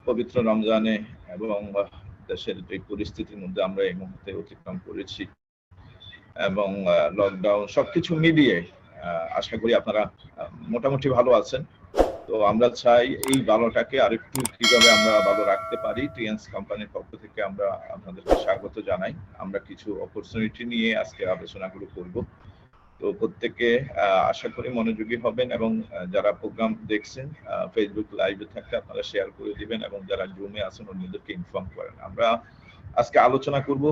পবিত্র রমজানে এবং দেশের এই পরিস্থিতির মধ্যে আমরা এই মুহূর্তে অতিক্রম করেছি এবং লকডাউন সবকিছু মিলিয়ে আশা করি আপনারা মোটামুটি ভালো আছেন। তো আমরা চাই এই ভালোটাকে আরেকটু কিভাবে আমরা ভালো রাখতে পারি। টিএনস কোম্পানির পক্ষ থেকে আমরা আপনাদেরকে স্বাগত জানাই। আমরা কিছু অপরচুনিটি নিয়ে আজকে আলোচনাগুলো করব। তো প্রত্যেকে আশা করি মনোযোগী হবেন এবং যারা প্রোগ্রাম দেখছেন ফেসবুক লাইভে থাকলে আপনারা শেয়ার করে দিবেন এবং যারা জুমে আছেন অন্যদেরকে ইনফর্ম করেন। আমরা আজকে আলোচনা করব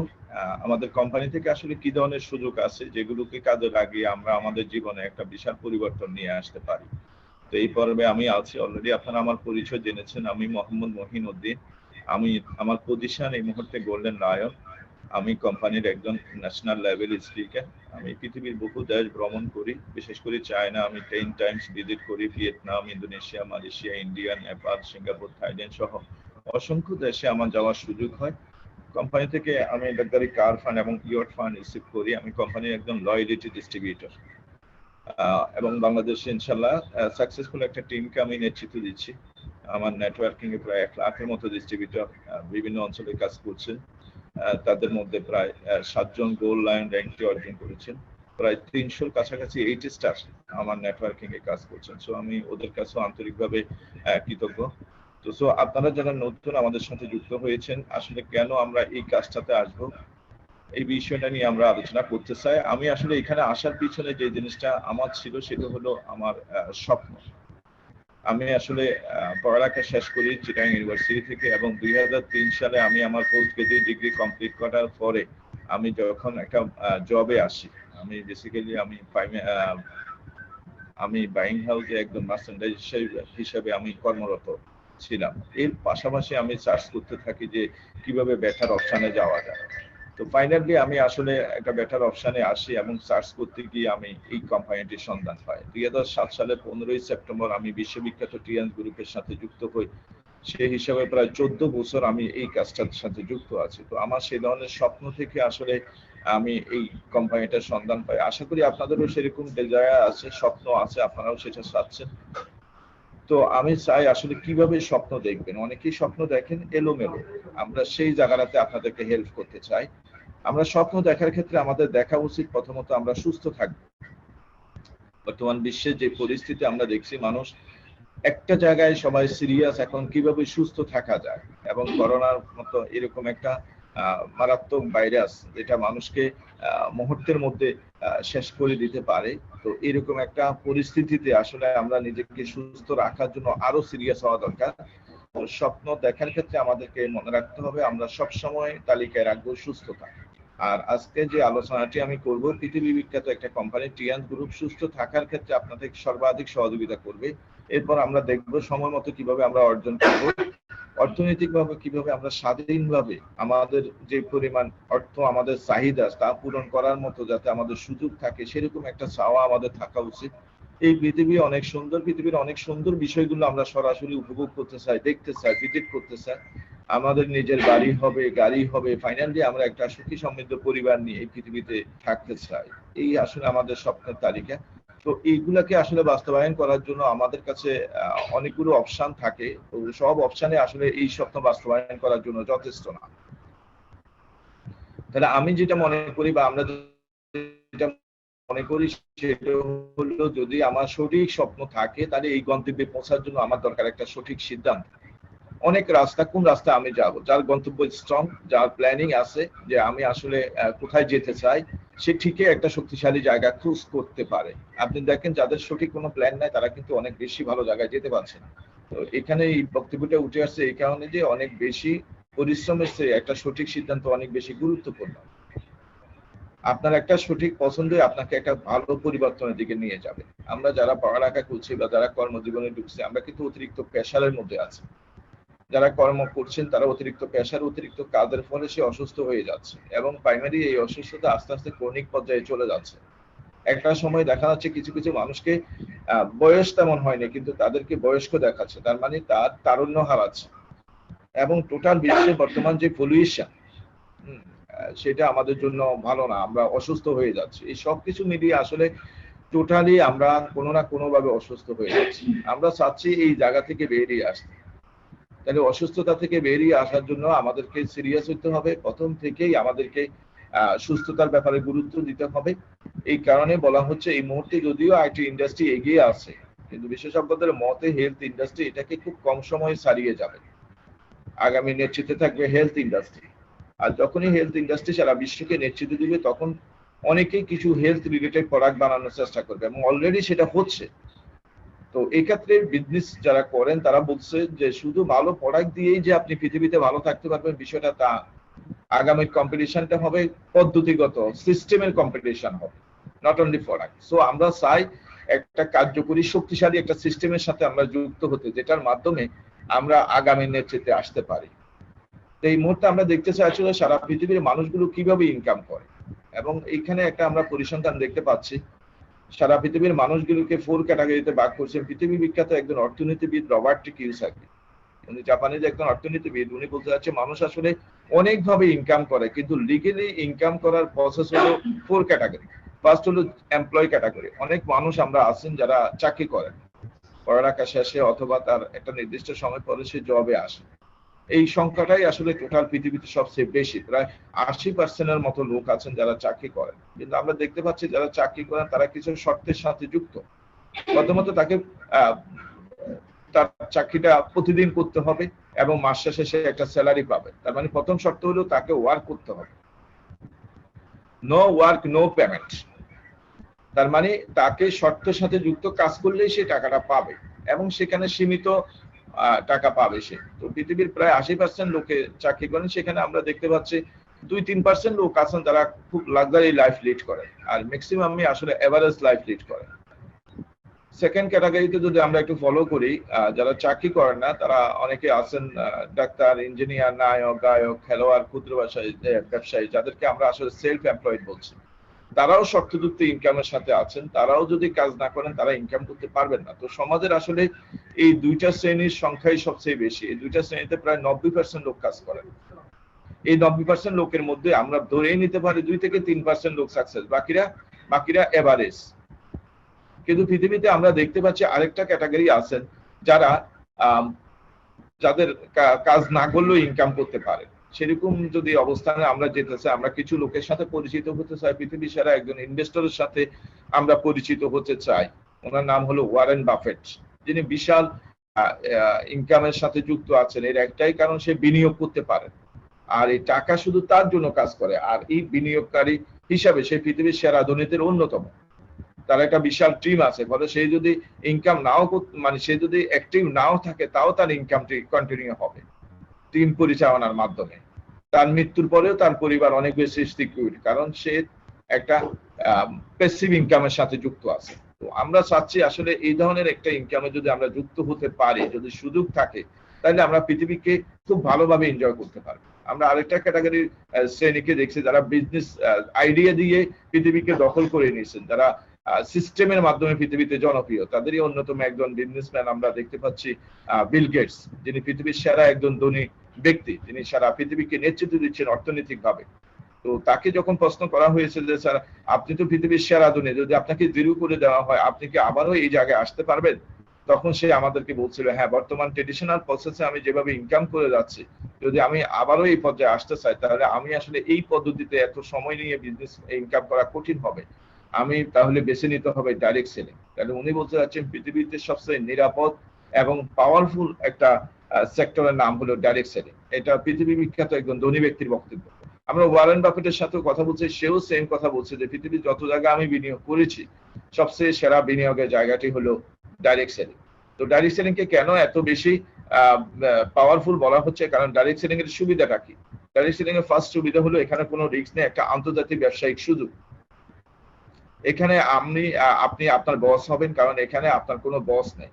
আমাদের কোম্পানি থেকে আসলে কি ধরনের সুযোগ আছে যেগুলোকে কাজে লাগিয়ে আমরা আমাদের জীবনে একটা বিশাল পরিবর্তন নিয়ে আসতে পারি। তো এই পর্বে আমি আছি, অলরেডি আপনারা আমার পরিচয় জেনেছেন। আমি মোহাম্মদ মহিন উদ্দিন। আমি আমার পজিশন এই মুহূর্তে গোল্ডেন লায়ন। আমি কোম্পানির একজন ন্যাশনাল লেভেল স্পিকার। আমি পৃথিবীর বহু দেশ ভ্রমণ করি, বিশেষ করে চায়না আমি 10 টাইমস ভিজিট করি, Vietnam, Indonesia, Malaysia, India, Nepal, Singapore, Thailand সহ অসংখ্য দেশে আমার যাওয়ার সুযোগ হয়। কোম্পানি থেকে আমি লাক্সারি কার ফান্ড এবং ইয়ট ফান্ড রিসিভ করি। আমি কোম্পানির একজন লয়ালিটি ডিস্ট্রিবিউটর এবং বাংলাদেশে ইনশাল্লাহ সাকসেসফুল একটা টিমকে আমি নেতৃত্ব দিচ্ছি। আমার নেটওয়ার্কিং এ প্রায় 1 লাখের মতো ডিস্ট্রিবিউটর বিভিন্ন অঞ্চলে কাজ করছে। তাদের মধ্যে প্রায় 7 জন গোল্ড লায়ন র্যাঙ্কটি অর্জন করেছেন। প্রায় 300 কাছাকাছি 8 স্টার আমার নেটওয়ার্কিং এ কাজ করছেন। সো আমি ওদের কাছেও আন্তরিকভাবে কৃতজ্ঞ। তো সো আপনারা যারা নতুন আমাদের সাথে যুক্ত হয়েছেন, আসলে কেন আমরা এই কাজটাতে আসবো এই বিষয়টা নিয়ে আমরা আলোচনা করতে চাই। আমি আসলে এখানে আসার পিছনে যে জিনিসটা আমার ছিল সেটা হলো আমার স্বপ্ন। আমি আসলে পড়ালেখা শেষ করি চিটাগাং ইউনিভার্সিটি থেকে এবং 2003 সালে আমি আমার পোস্ট গ্রাজুয়েট ডিগ্রি কমপ্লিট করার পরে আমি যখন একটা জবে আসি, আমি বেসিক্যালি আমি বাইং হাউসে একজন মার্চেন্ডাইজ হিসেবে আমি কর্মরত ছিলাম। এর পাশাপাশি আমি সার্চ করতে থাকি যে কিভাবে বেটার অপশনে যাওয়া যায়। তো ফাইনালি আমি আসলে একটা বেটার অপশনে আসি এবং সার্চ করতে গিয়ে আমি এই কোম্পানিটির সন্ধান পাই। 2007 সালের 15ই সেপ্টেম্বর আমি বিশ্ববিখ্যাত টিএনস গ্রুপের সাথে যুক্ত হই। সেই হিসাবে প্রায় 14 বছর আমি এই কাজটার সাথে যুক্ত আছি। তো আমার সেই ধরনের স্বপ্ন থেকে আসলে আমি এই কোম্পানিটার সন্ধান পাই। আশা করি আপনাদেরও সেরকম ডিজায়ার আছে, স্বপ্ন আছে, আপনারাও সেটা চাচ্ছেন। তো আমি চাই আসলে কিভাবে স্বপ্ন দেখবেন। অনেকেই স্বপ্ন দেখেন এলোমেলো, আমরা সেই জায়গাটাতে আপনাদেরকে হেল্প করতে চাই। আমরা স্বপ্ন দেখার ক্ষেত্রে আমাদের দেখা উচিত প্রথমত আমরা সুস্থ থাকবো। বর্তমান বিশ্বে যে পরিস্থিতি আমরা দেখছি, মানুষ একটা জায়গায় সবাই সিরিয়াস এখন কিভাবে সুস্থ থাকা যায় এবং করোনার মতো এরকম একটা মারাত্মক ভাইরাস যেটা মানুষকে মুহূর্তের মধ্যে শেষ করে দিতে পারে। তো এরকম একটা পরিস্থিতিতে আসলে আমরা নিজেকে সুস্থ রাখার জন্য আরো সিরিয়াস হওয়া দরকার। স্বপ্ন দেখার ক্ষেত্রে আমাদেরকে মনে রাখতে হবে আমরা সব সময় তালিকায় রাখবো সুস্থতা। আর আজকে যে আলোচনাটি আমি করব, পৃথিবী বিখ্যাত একটা কোম্পানি টিএনস গ্রুপ সুস্থ থাকার ক্ষেত্রে আপনাদের সর্বাধিক সহযোগিতা করবে। এরপর আমরা দেখব সময় মতো কিভাবে আমরা অর্জন করব, অর্থনৈতিকভাবে কিভাবে আমরা স্বাধীনভাবে আমাদের যে পরিমাণ অর্থ আমাদের চাহিদা তা পূরণ করার মতো যাতে আমাদের সুযোগ থাকে, সেরকম একটা চাওয়া আমাদের থাকা উচিত। এই পৃথিবী অনেক সুন্দর, পৃথিবীর অনেক সুন্দর বিষয়গুলো আমরা সরাসরি উপভোগ করতে চাই, দেখতে চাই, ভিজিট করতে চাই। আমাদের নিজের বাড়ি হবে, গাড়ি হবে, ফাইনালি আমরা একটা সুখী সমৃদ্ধ পরিবার নিয়ে এই পৃথিবীতে থাকতে চাই। এই আসলে আমাদের স্বপ্নের তালিকা। তো এইগুলাকে আসলে বাস্তবায়ন করার জন্য আমাদের কাছে অনেকগুলো অপশন থাকে। তো সব অপশনে আসলে এই স্বপ্ন বাস্তবায়ন করার জন্য যথেষ্ট না। তাহলে আমি যেটা মনে করি বা আমরা যেটা মনে করি সেটা হলো, যদি আমার সঠিক স্বপ্ন থাকে তাহলে এই গন্তব্যে পৌঁছার জন্য আমার দরকার একটা সঠিক সিদ্ধান্ত। অনেক রাস্তা, কোন রাস্তা আমি যাব, যার গন্তব্য স্ট্রং, যার প্ল্যানিং আছে যে আমি আসলে কোথায় যেতে চাই, সে ঠিকই একটা শক্তিশালী জায়গা ক্রুজ করতে পারে। আপনি দেখেন যাদের সঠিক কোনো প্ল্যান নাই তারা কিন্তু অনেক বেশি ভালো জায়গায় যেতে পারছে। তো এখানে এই বক্তব্যটা উঠে আসছে এই কারণে যে অনেক বেশি পরিশ্রমের চেয়ে একটা সঠিক সিদ্ধান্ত অনেক বেশি গুরুত্বপূর্ণ। আপনার একটা সঠিক পছন্দই আপনাকে একটা ভালো পরিবর্তনের দিকে নিয়ে যাবে। আমরা যারা পড়ালেখা করছি বা যারা কর্মজীবনে ঢুকছি, আমরা কিন্তু অতিরিক্ত প্রেশারের মধ্যে আছি। যারা কর্ম করছেন তারা অতিরিক্ত প্রেশার, অতিরিক্ত কাজের ফলে সে অসুস্থ হয়ে যাচ্ছে এবং প্রাইমারি এই অসুস্থতা আস্তে আস্তে ক্রনিক পর্যায়ে চলে যাচ্ছে। একটা সময় দেখা যাচ্ছে কিছু কিছু মানুষকে বয়স তেমন হয়নি কিন্তু তাদেরকে বয়স্ক দেখাচ্ছে, তার মানে তার তারুণ্য হারাচ্ছে। এবং টোটাল বিশ্বে বর্তমান যে পলিউশন, সেটা আমাদের জন্য ভালো না, আমরা অসুস্থ হয়ে যাচ্ছি। এই সবকিছু মিলিয়ে আসলে টোটালি আমরা কোনো না কোনো ভাবে অসুস্থ হয়ে যাচ্ছি। আমরা চাচ্ছি এই জায়গা থেকে বেরিয়ে আসতে। তাহলে অসুস্থতা থেকে বেরিয়ে আসার জন্য আমাদেরকে সিরিয়াস হতে হবে, প্রথম থেকেই আমাদেরকে সুস্থতার ব্যাপারে গুরুত্ব দিতে হবে। এই কারণে বলা হচ্ছে এই মুহূর্তে যদিও আইটি ইন্ডাস্ট্রি এগিয়ে আছে, কিন্তু বিশেষজ্ঞদের মতে হেলথ ইন্ডাস্ট্রি এটাকে খুব কম সময়ে ছাড়িয়ে যাবে। আগামী নেতৃত্বে থাকবে হেলথ ইন্ডাস্ট্রি। আর যখনই হেলথ ইন্ডাস্ট্রি সারা বিশ্বকে নেতৃত্ব দিবে, তখন অনেকেই কিছু হেলথ রিলেটেড প্রোডাক্ট বানানোর চেষ্টা করবে, এবং অলরেডি সেটা হচ্ছে। তো এক্ষেত্রে বিজনেস যারা করেন তারা বলছে যে শুধু ভালো প্রোডাক্ট দিয়েই যে আপনি পৃথিবীতে ভালো থাকতে পারবেন বিষয়টা তা। আগামী কম্পিটিশনটা হবে পদ্ধতিগত, সিস্টেমের কম্পিটিশন হবে, নট অনলি প্রোডাক্ট। সো আমরা চাই একটা কার্যকরী শক্তিশালী একটা সিস্টেমের সাথে আমরা যুক্ত হতে, যেটার মাধ্যমে আমরা আগামী নেতৃত্বে আসতে পারি। তো এই মুহূর্তে আমরা দেখতে চাই আসলে সারা পৃথিবীর মানুষগুলো কিভাবে ইনকাম করে, এবং এইখানে একটা আমরা পরিসংখ্যান দেখতে পাচ্ছি। সারা পৃথিবীর মানুষগুলোকে 4 ক্যাটাগরিতে ভাগ করছেন পৃথিবী বিখ্যাত একজন অর্থনীতিবিদ রবার্ট টি কিওসাকি। উনি জাপানিজ একজন অর্থনীতিবিদ। উনি বলতে চাচ্ছে মানুষ আসলে অনেকভাবে ইনকাম করে, কিন্তু লিগেলি ইনকাম করার প্রসেস হলো 4 ক্যাটাগরি। ফার্স্ট হলো এমপ্লয় ক্যাটাগরি। অনেক মানুষ আমরা আছেন যারা চাকরি করেন, পড়ালেখা শেষে অথবা তার একটা নির্দিষ্ট সময় পরে সে জবে আসে। এই সংখ্যাটাই আসলে টোটাল পৃথিবীতে সবচেয়ে বেশি, প্রায় 80% মতো লোক আছেন যারা চাকরি করেন। কিন্তু আমরা দেখতে পাচ্ছি যারা চাকরি করেন তারা কিছু শর্তের সাথে যুক্ত। প্রথমত তাকে তার চাকরিটা প্রতিদিন করতে হবে এবং মাস শেষে একটা স্যালারি পাবে। তার মানে প্রথম শর্ত হলো তাকে ওয়ার্ক করতে হবে। No work no payment. তার মানে তাকে শর্তের সাথে যুক্ত কাজ করলেই সে টাকাটা পাবে, এবং সেখানে সীমিত টাকা পাবে সে। তো পৃথিবীর প্রায় 80% লোকে চাকরি করেন, সেখানে আমরা দেখতে পাচ্ছি 2-3% লোক আছেন যারা খুব লাক্সারি লাইফ লিড করে, আর ম্যাক্সিমামই আসলে এভারেজ লাইফ লিড করে। সেকেন্ড ক্যাটাগরিতে যদি আমরা একটু ফলো করি, যারা চাকরি করেন না তারা অনেকে আছেন ডাক্তার, ইঞ্জিনিয়ার, নায়ক, গায়ক, খেলোয়াড়, ক্ষুদ্র ব্যবসায়ী, যাদেরকে আমরা আসলে সেলফ এমপ্লয়েড বলছি। তারাও শর্তযুক্ত ইনকামের সাথে আছেন। তারাও যদি কাজ না করেন তারা ইনকাম করতে পারবেন না। তো সমাজের আসলে এই দুইটা শ্রেণীর সংখ্যাই সবচেয়ে বেশি। এই দুইটা শ্রেণীতে প্রায় 90% লোক কাজ করেন। এই 90% লোকের মধ্যে আমরা ধরেই নিতে পারি 2-3% লোক সাকসেস, বাকিরা এভারেজ। কিন্তু পৃথিবীতে আমরা দেখতে পাচ্ছি আরেকটা ক্যাটাগরি আছেন যারা যাদের কাজ না করলেও ইনকাম করতে পারে। সেরকম যদি অবস্থানে আমরা যেতে চাই, আমরা কিছু লোকের সাথে পরিচিত হতে চাই। পৃথিবীর সেরা একজন ইনভেস্টরের সাথে আমরা পরিচিত হতে চাই। ওনার নাম হলো ওয়ারেন বাফেট, যিনি বিশাল ইনকামের সাথে যুক্ত আছেন। এর একটাই কারণ, সে বিনিয়োগ করতে পারে, আর এই টাকা শুধু তার জন্য কাজ করে। আর এই বিনিয়োগকারী হিসাবে সে পৃথিবীর সেরা ধনীদের অন্যতম। তার একটা বিশাল টিম আছে, ফলে সে যদি ইনকাম নাও মানে সে যদি অ্যাক্টিভ নাও থাকে, তাও তার ইনকামটি কন্টিনিউ হবে টিম পরিচালনার মাধ্যমে। তার মৃত্যুর পরেও তার পরিবার অনেক বেশি সিকিউর, কারণ সে একটা প্যাসিভ ইনকামের সাথে যুক্ত আছে। তো আমরা চাচ্ছি আসলে এই ধরনের একটা ইনকামে যদি আমরা যুক্ত হতে পারি, যদি সুযোগ থাকে, তাহলে আমরা পৃথিবীকে খুব ভালোভাবে এনজয় করতে পারবো। আমরা আরেকটা ক্যাটাগরি শ্রেণীকে দেখছি যারা বিজনেস আইডিয়া দিয়ে পৃথিবীকে দখল করে নিয়েছেন, যারা সিস্টেমের মাধ্যমে পৃথিবীতে জনপ্রিয়। তাদেরই অন্যতম একজন বিজনেসম্যান আমরা দেখতে পাচ্ছি বিল গেটস, যিনি পৃথিবীর সেরা একজন ধনী ব্যক্তি, যিনি সারা পৃথিবীকে নেতৃত্ব দিচ্ছেন অর্থনৈতিক ভাবে। তো তাকে যখন প্রশ্ন করা হয়েছে যে স্যার আপনি তো পৃথিবীর সেরা ধনী, যদি আপনাকে জিরো করে দেওয়া হয় আপনি কি আবারও এই জায়গায় আসতে পারবেন? তখন সে আমাদেরকে বলছিল, হ্যাঁ, বর্তমান ট্রেডিশনাল প্রসেসে আমি যেভাবে ইনকাম করে যাচ্ছি, যদি আমি আবারও এই পর্যায়ে আসতে চাই, তাহলে আমি আসলে এই পদ্ধতিতে এত সময় নিয়ে বিজনেস ইনকাম করা কঠিন হবে। আমি তাহলে বেছে নিতে হবে ডাইরেক্ট সেলিং। তাহলে উনি বলতে চাচ্ছেন পৃথিবীতে সবচেয়ে নিরাপদ এবং পাওয়ারফুল একটা সেক্টরের নাম হলো ডাইরেক্ট সেলিং। এটা পৃথিবী বিখ্যাত একজন ধনী ব্যক্তির বক্তব্য। আমরা ওয়ারেন বাফেটের সাথে কথা বলছি, সেও সেম কথা বলছে যে পৃথিবীর যত জায়গায় আমি বিনিয়োগ করেছি, সবচেয়ে সেরা বিনিয়োগের জায়গাটি হলো ডাইরেক্ট সেলিং। তো ডাইরেক্ট সেলিং কে কেন এত বেশি পাওয়ারফুল বলা হচ্ছে? কারণ ডাইরেক্ট সেলিং এর সুবিধাটা কি? ডাইরেক্ট সেলিং এর ফার্স্ট সুবিধা হলো এখানে কোনো রিস্ক নেই, একটা আন্তর্জাতিক ব্যবসায়িক সুযোগ। এখানে আপনি আপনার বস হবেন, কারণ এখানে আপনার কোনো বস নেই।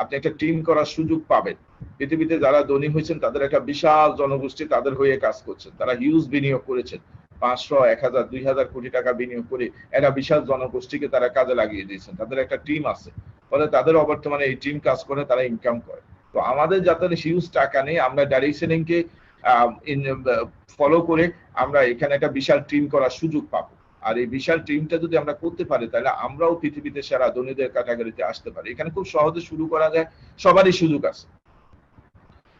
আপনি একটা টিম করার সুযোগ পাবেন। পৃথিবীতে যারা ধনী হয়েছেন তাদের একটা বিশাল জনগোষ্ঠী তাদের হয়ে কাজ করছেন। তারা হিউজ বিনিয়োগ করেছেন, 500, 1000, 2000 কোটি টাকা বিনিয়োগ করে একটা বিশাল জনগোষ্ঠীকে তারা কাজে লাগিয়ে দিয়েছেন। তাদের একটা টিম আছে, ফলে তাদের অবর্তমানে এই টিম কাজ করে, তারা ইনকাম করে। তো আমাদের যাদের হিউজ টাকা নেই, আমরা ডাইরেক্ট সেলিং কে ফলো করে আমরা এখানে একটা বিশাল টিম করার সুযোগ পাবো। আর এই বিশাল টিমটা যদি আমরা করতে পারি, তাহলে আমরাও পৃথিবীতে সেরা ধনীদের ক্যাটাগরিতে আসতে পারি। এখানে খুব সহজে শুরু করা যায়, সবারই সুযোগ আছে।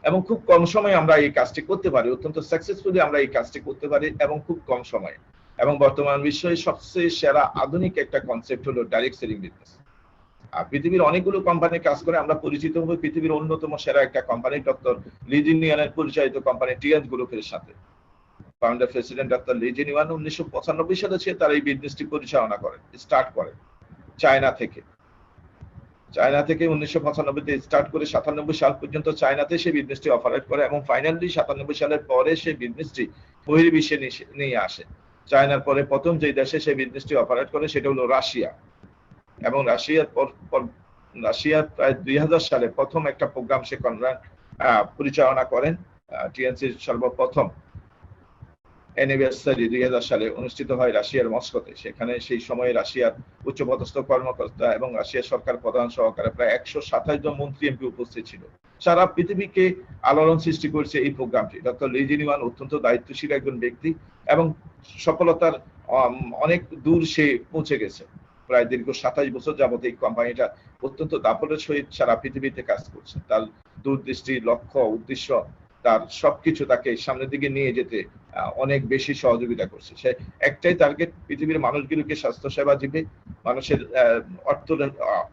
এবং খুব কম সময়ে আমরা এই কাজটি করতে পারি, অত্যন্ত সাকসেসফুলি আমরা এই কাজটি করতে পারি এবং খুব কম সময়ে। এবং বর্তমান বিশ্বের সবচেয়ে সেরা আধুনিক একটা কনসেপ্ট হলো ডাইরেক্ট সেলিং বিজনেস। আর পৃথিবীর অনেকগুলো কোম্পানি কাজ করে, আমরা পরিচিত হব পৃথিবীর অন্যতম সেরা একটা কোম্পানি ডক্টর লি জিনিয়ানের পরিচালিত কোম্পানি টিএস গ্রুপের সাথে। ফাউন্ডার প্রেসিডেন্ট ডক্টর লি জিনিয়ান 1995 সালে সে তার এই বিজনেসটি পরিচালনা করেন, স্টার্ট করেন চায়না থেকে। 1995-তে স্টার্ট করে 97 সাল পর্যন্ত চায়নাতে সে বিজনেসটি অপারেট করে এবং ফাইনালি 97 সালের পরে সে বিজনেসটি বহির্বিশ্বে নিয়ে আসে। চায়নার পরে প্রথম যে দেশে সে বিজনেসটি অপারেট করে সেটা হলো রাশিয়া। এবং রাশিয়ার প্রায় 2000 সালে প্রথম একটা প্রোগ্রাম সে পরিচালনা করেন। টিএনসির সর্বপ্রথম অ্যানিভার্সারি 2000 সালে অনুষ্ঠিত হয় রাশিয়ার মস্কোতে। সেখানে সেই সময়ে রাশিয়ার উচ্চপদস্থ কর্মকর্তা এবং রাশিয়ার সরকার প্রধান সহকারে প্রায় 127 জন মন্ত্রী এমপি উপস্থিত ছিল। সারা পৃথিবীকে আলোড়ন সৃষ্টি করেছে এই প্রোগ্রামটি। ডক্টর লি জিনিয়ান অত্যন্ত দায়িত্বশীল একজন ব্যক্তি এবং সফলতার অনেক দূর সে পৌঁছে গেছে। প্রায় দীর্ঘ 27 বছর যাবত এই কোম্পানিটা অত্যন্ত দাপটের সহিত সারা পৃথিবীতে কাজ করছে। তার দূরদৃষ্টি, লক্ষ্য, উদ্দেশ্য, তার সবকিছু তাকে সামনের দিকে নিয়ে যেতে অনেক বেশি সহযোগিতা করছে। সে একটাই টার্গেট, পৃথিবীর মানুষগুলোকে স্বাস্থ্য সেবা দিবে, মানুষের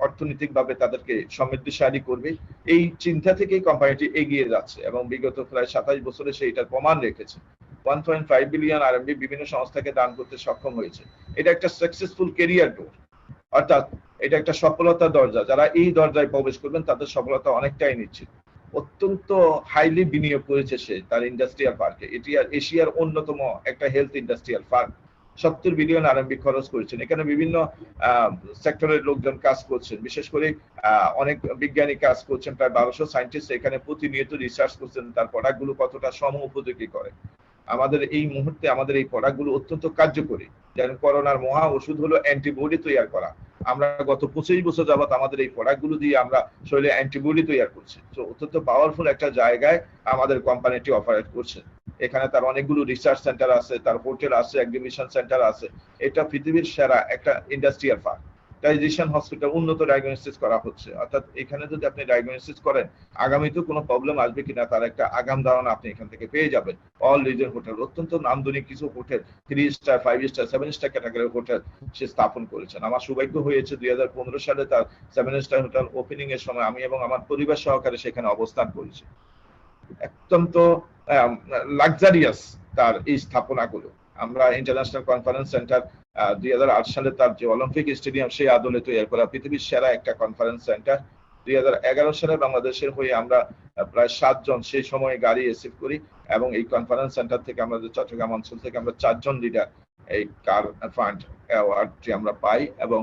অর্থনৈতিকভাবে তাদেরকে সমৃদ্ধশালী করবে। এই চিন্তা থেকেই কোম্পানিটি এগিয়ে যাচ্ছে এবং বিগত প্রায় 27 বছরে সে এটার প্রমাণ রেখেছে। 1.5 বিলিয়ন আরএমবি বিভিন্ন সংস্থাকে দান করতে সক্ষম হয়েছে। এটা একটা সাকসেসফুল ক্যারিয়ার ডোর, অর্থাৎ এটা একটা সফলতার দরজা। যারা এই দরজায় প্রবেশ করবেন তাদের সফলতা অনেকটাই নিশ্চিত। অত্যন্ত হাইলি বিনিয়োগ করেছে সে তার ইন্ডাস্ট্রিয়াল পার্কে। এটি আর এশিয়ার অন্যতম একটা health industrial park. 70 billion RMB খরচ করেছেন। এখানে বিভিন্ন সেক্টরের লোকজন কাজ করছেন, বিশেষ করে অনেক বিজ্ঞানী কাজ করছেন। প্রায় 1200 সায়েন্টিস্ট এখানে প্রতিনিয়ত রিসার্চ করছেন তার প্রোডাক্টগুলো কতটা সম উপযোগী করে। আমাদের এই মুহূর্তে আমাদের এই প্রোডাক্টগুলো অত্যন্ত কার্যকরী। যেমন করোনার মহা ওষুধ হলো অ্যান্টিবডি তৈরি করা। আমরা গত 25 বছর যাবত আমাদের এই প্রোডাক্টগুলো দিয়ে আমরা শরীরে অ্যান্টিবডি তৈরি করছি। তো অত্যন্ত পাওয়ারফুল একটা জায়গায় আমাদের কোম্পানিটি অপারেট করছে। এখানে তার অনেকগুলো রিসার্চ সেন্টার আছে, তার হোটেল আছে, এক্সিবিশন সেন্টার আছে। এটা পৃথিবীর সেরা একটা ইন্ডাস্ট্রিয়াল পার্ক। ডাইজেশন হসপিটাল, উন্নত ডায়াগনোসিস করা হচ্ছে। অর্থাৎ এখানে যদি আপনি ডায়াগনোসিস করেন আগামীতে কোনো প্রবলেম আসবে কিনা তার একটা আগাম ধারণা আপনি এখান থেকে পেয়ে যাবেন। অল রিজন হোটেল, অত্যন্ত নামধনী কিছু হোটেল, 3 স্টার, 5 স্টার, 7 স্টার ক্যাটাগরির হোটেল সে স্থাপন করেছেন। আমার সৌভাগ্য হয়েছে 2015 সালে তার 7 স্টার হোটেল ওপেনিং এর সময় আমি এবং আমার পরিবার সহকারে সেখানে অবস্থান করেছি। অত্যন্ত লাক্সারিয়াস তার এই স্থাপনাগুলো। আমরা ইন্টারন্যাশনাল কনফারেন্স সেন্টার 2008 সালে তার যে অলিম্পিক স্টেডিয়াম সেই আদলে তৈরি করা পৃথিবীর সেরা একটা কনফারেন্স সেন্টার। 2011 সালে বাংলাদেশের হয়ে আমরা প্রায় 7 জন সেই সময় গাড়ি রিসিভ করি এবং এই কনফারেন্স সেন্টার থেকে আমাদের চট্টগ্রাম অঞ্চল থেকে আমরা 4 জন লিডার এই কার ফান্ড অ্যাওয়ার্ডটি আমরা পাই এবং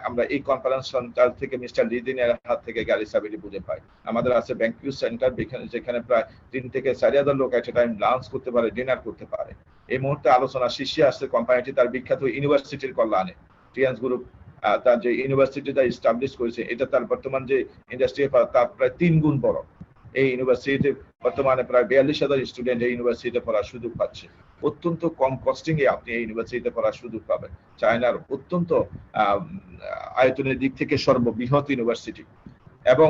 আমরা এই কনফারেন্স সেন্টার থেকে মিস্টার লি জিনিয়ানের হাত থেকে গাড়ি সাবিটি বুঝে পাই। আমাদের আছে ব্যাংকিউ সেন্টার, যেখানে প্রায় 3 থেকে 4,000 লোক একটা টাইম লাঞ্চ করতে পারে, ডিনার করতে পারে। এই মুহূর্তে আলোচনা শীর্ষে আসছে কোম্পানিটি তার বিখ্যাত ইউনিভার্সিটির কল্যাণে। টিএনস গ্রুপ তার যে ইউনিভার্সিটিটা এস্টাবলিশ করেছে এটা তার বর্তমান যে ইন্ডাস্ট্রি তার প্রায় 3 গুণ বড়। এই ইউনিভার্সিটিতে বর্তমানে প্রায় 42,000 স্টুডেন্ট এই ইউনিভার্সিটিতে পড়ার সুযোগ পাচ্ছে। অত্যন্ত কম কস্টিং এ আপনি এই ইউনিভার্সিটিতে পড়ার সুযোগ পাবেন। চায়নার অত্যন্ত আয়তনের দিক থেকে সর্ববৃহৎ ইউনিভার্সিটি। এবং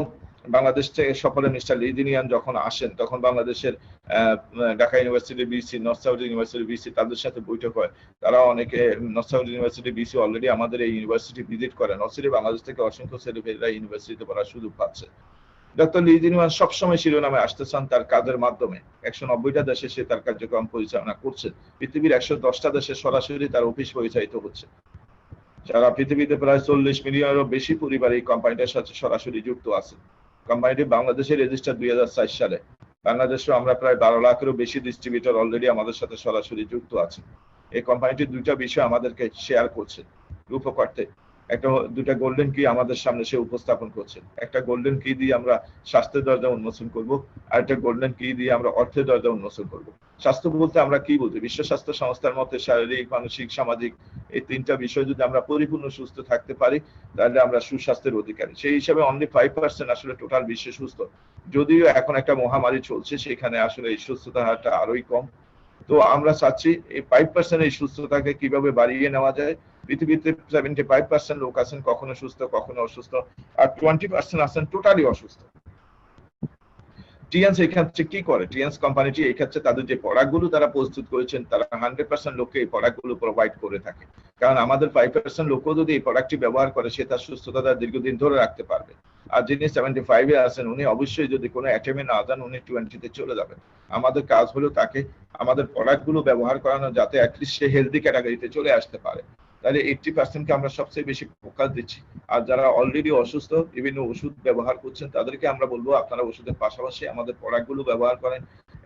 বাংলাদেশ থেকে সফরে মিস্টার লি জিনিয়ান যখন আসেন তখন বাংলাদেশের Dhaka university VC, North South University VC তাদের সাথে বৈঠক হয়। তারা অনেকে North South University VC already আমাদের এই ইউনিভার্সিটি ভিজিট করেন। অলরেডি বাংলাদেশ থেকে অসংখ্য ছেলেমেয়েরা ইউনিভার্সিটিতে পড়ার সুযোগ পাচ্ছে। ডক্টর লি জিনিয়ান সবসময় শিরোনামে আসতে চান তার কাজের মাধ্যমে। 190টা দেশে সে তার কার্যক্রম পরিচালনা করছে। পৃথিবীর 110টা দেশে সরাসরি তার অফিস পরিচালিত হচ্ছে। সারা পৃথিবীতে প্রায় 40 মিলিয়নেরও বেশি পরিবার এই কোম্পানিটার সাথে সরাসরি যুক্ত আছে। কোম্পানিটি বাংলাদেশে রেজিস্টার 2004 সালে। বাংলাদেশে আমরা প্রায় 12 লাখেরও বেশি ডিস্ট্রিবিউটর অলরেডি আমাদের সাথে সরাসরি যুক্ত আছে। এই কোম্পানিটি 2টা বিষয় আমাদেরকে শেয়ার করছে রূপকর্তে। দুটা গোল্ডেন কি আমাদের সামনে সে উপস্থাপন করছে। একটা গোল্ডেন কি দিয়ে আমরা স্বাস্থ্যের দরজা উন্মোচন করব, আর একটা গোল্ডেন কি দিয়ে আমরা অর্থের দরজা উন্মোচন করব। স্বাস্থ্য বলতে আমরা কি বুঝি? বিশ্ব স্বাস্থ্য সংস্থার মতে শারীরিক, মানসিক, সামাজিক এই 3টা বিষয় যদি আমরা পরিপূর্ণ সুস্থ থাকতে পারি তাহলে আমরা সুস্বাস্থ্যের অধিকারী। সেই হিসাবে অনলি 5% আসলে টোটাল বিশ্বে সুস্থ। যদিও এখন একটা মহামারী চলছে সেখানে আসলে এই সুস্থতার হারটা আরোই কম। তো আমরা চাচ্ছি এই 5% এই সুস্থতাকে কিভাবে বাড়িয়ে নেওয়া যায়। পৃথিবীতে 75% লোক আছেন কখনো সুস্থ কখনো অসুস্থ, আর 20% আছেন টোটালি অসুস্থ। টিএনস এই ক্ষেত্রে কি করে? টিএনস কোম্পানিটি এই ক্ষেত্রে তাদের যে প্রোডাক্টগুলো তারা প্রস্তুত করেছেন, তারা 100% লোককে এই প্রোডাক্টগুলো প্রোভাইড করে থাকে। কারণ আমাদের 5% লোকও যদি এই প্রোডাক্টটি ব্যবহার করে, সে তার সুস্থতা দীর্ঘদিন ধরে রাখতে পারবে। আর যিনি 75 এ আছেন, উনি অবশ্যই যদি কোনো অ্যাটেমে না যান, উনি 20 তে চলে যাবেন। আমাদের কাজ হলো তাকে আমাদের প্রোডাক্টগুলো ব্যবহার করানো, যাতে অ্যাটলিস্ট সে হেলদি ক্যাটাগরিতে চলে আসতে পারে। তাহলে 80% কে আমরা সবচেয়ে বেশি ফোকাস দিচ্ছি। আর যারা অলরেডি অসুস্থ, বিভিন্ন ওষুধ ব্যবহার করছেন, তাদেরকে আমরা বলবো আপনারা ওষুধের পাশাপাশি আমাদের প্রোডাক্টগুলো ব্যবহার করেন।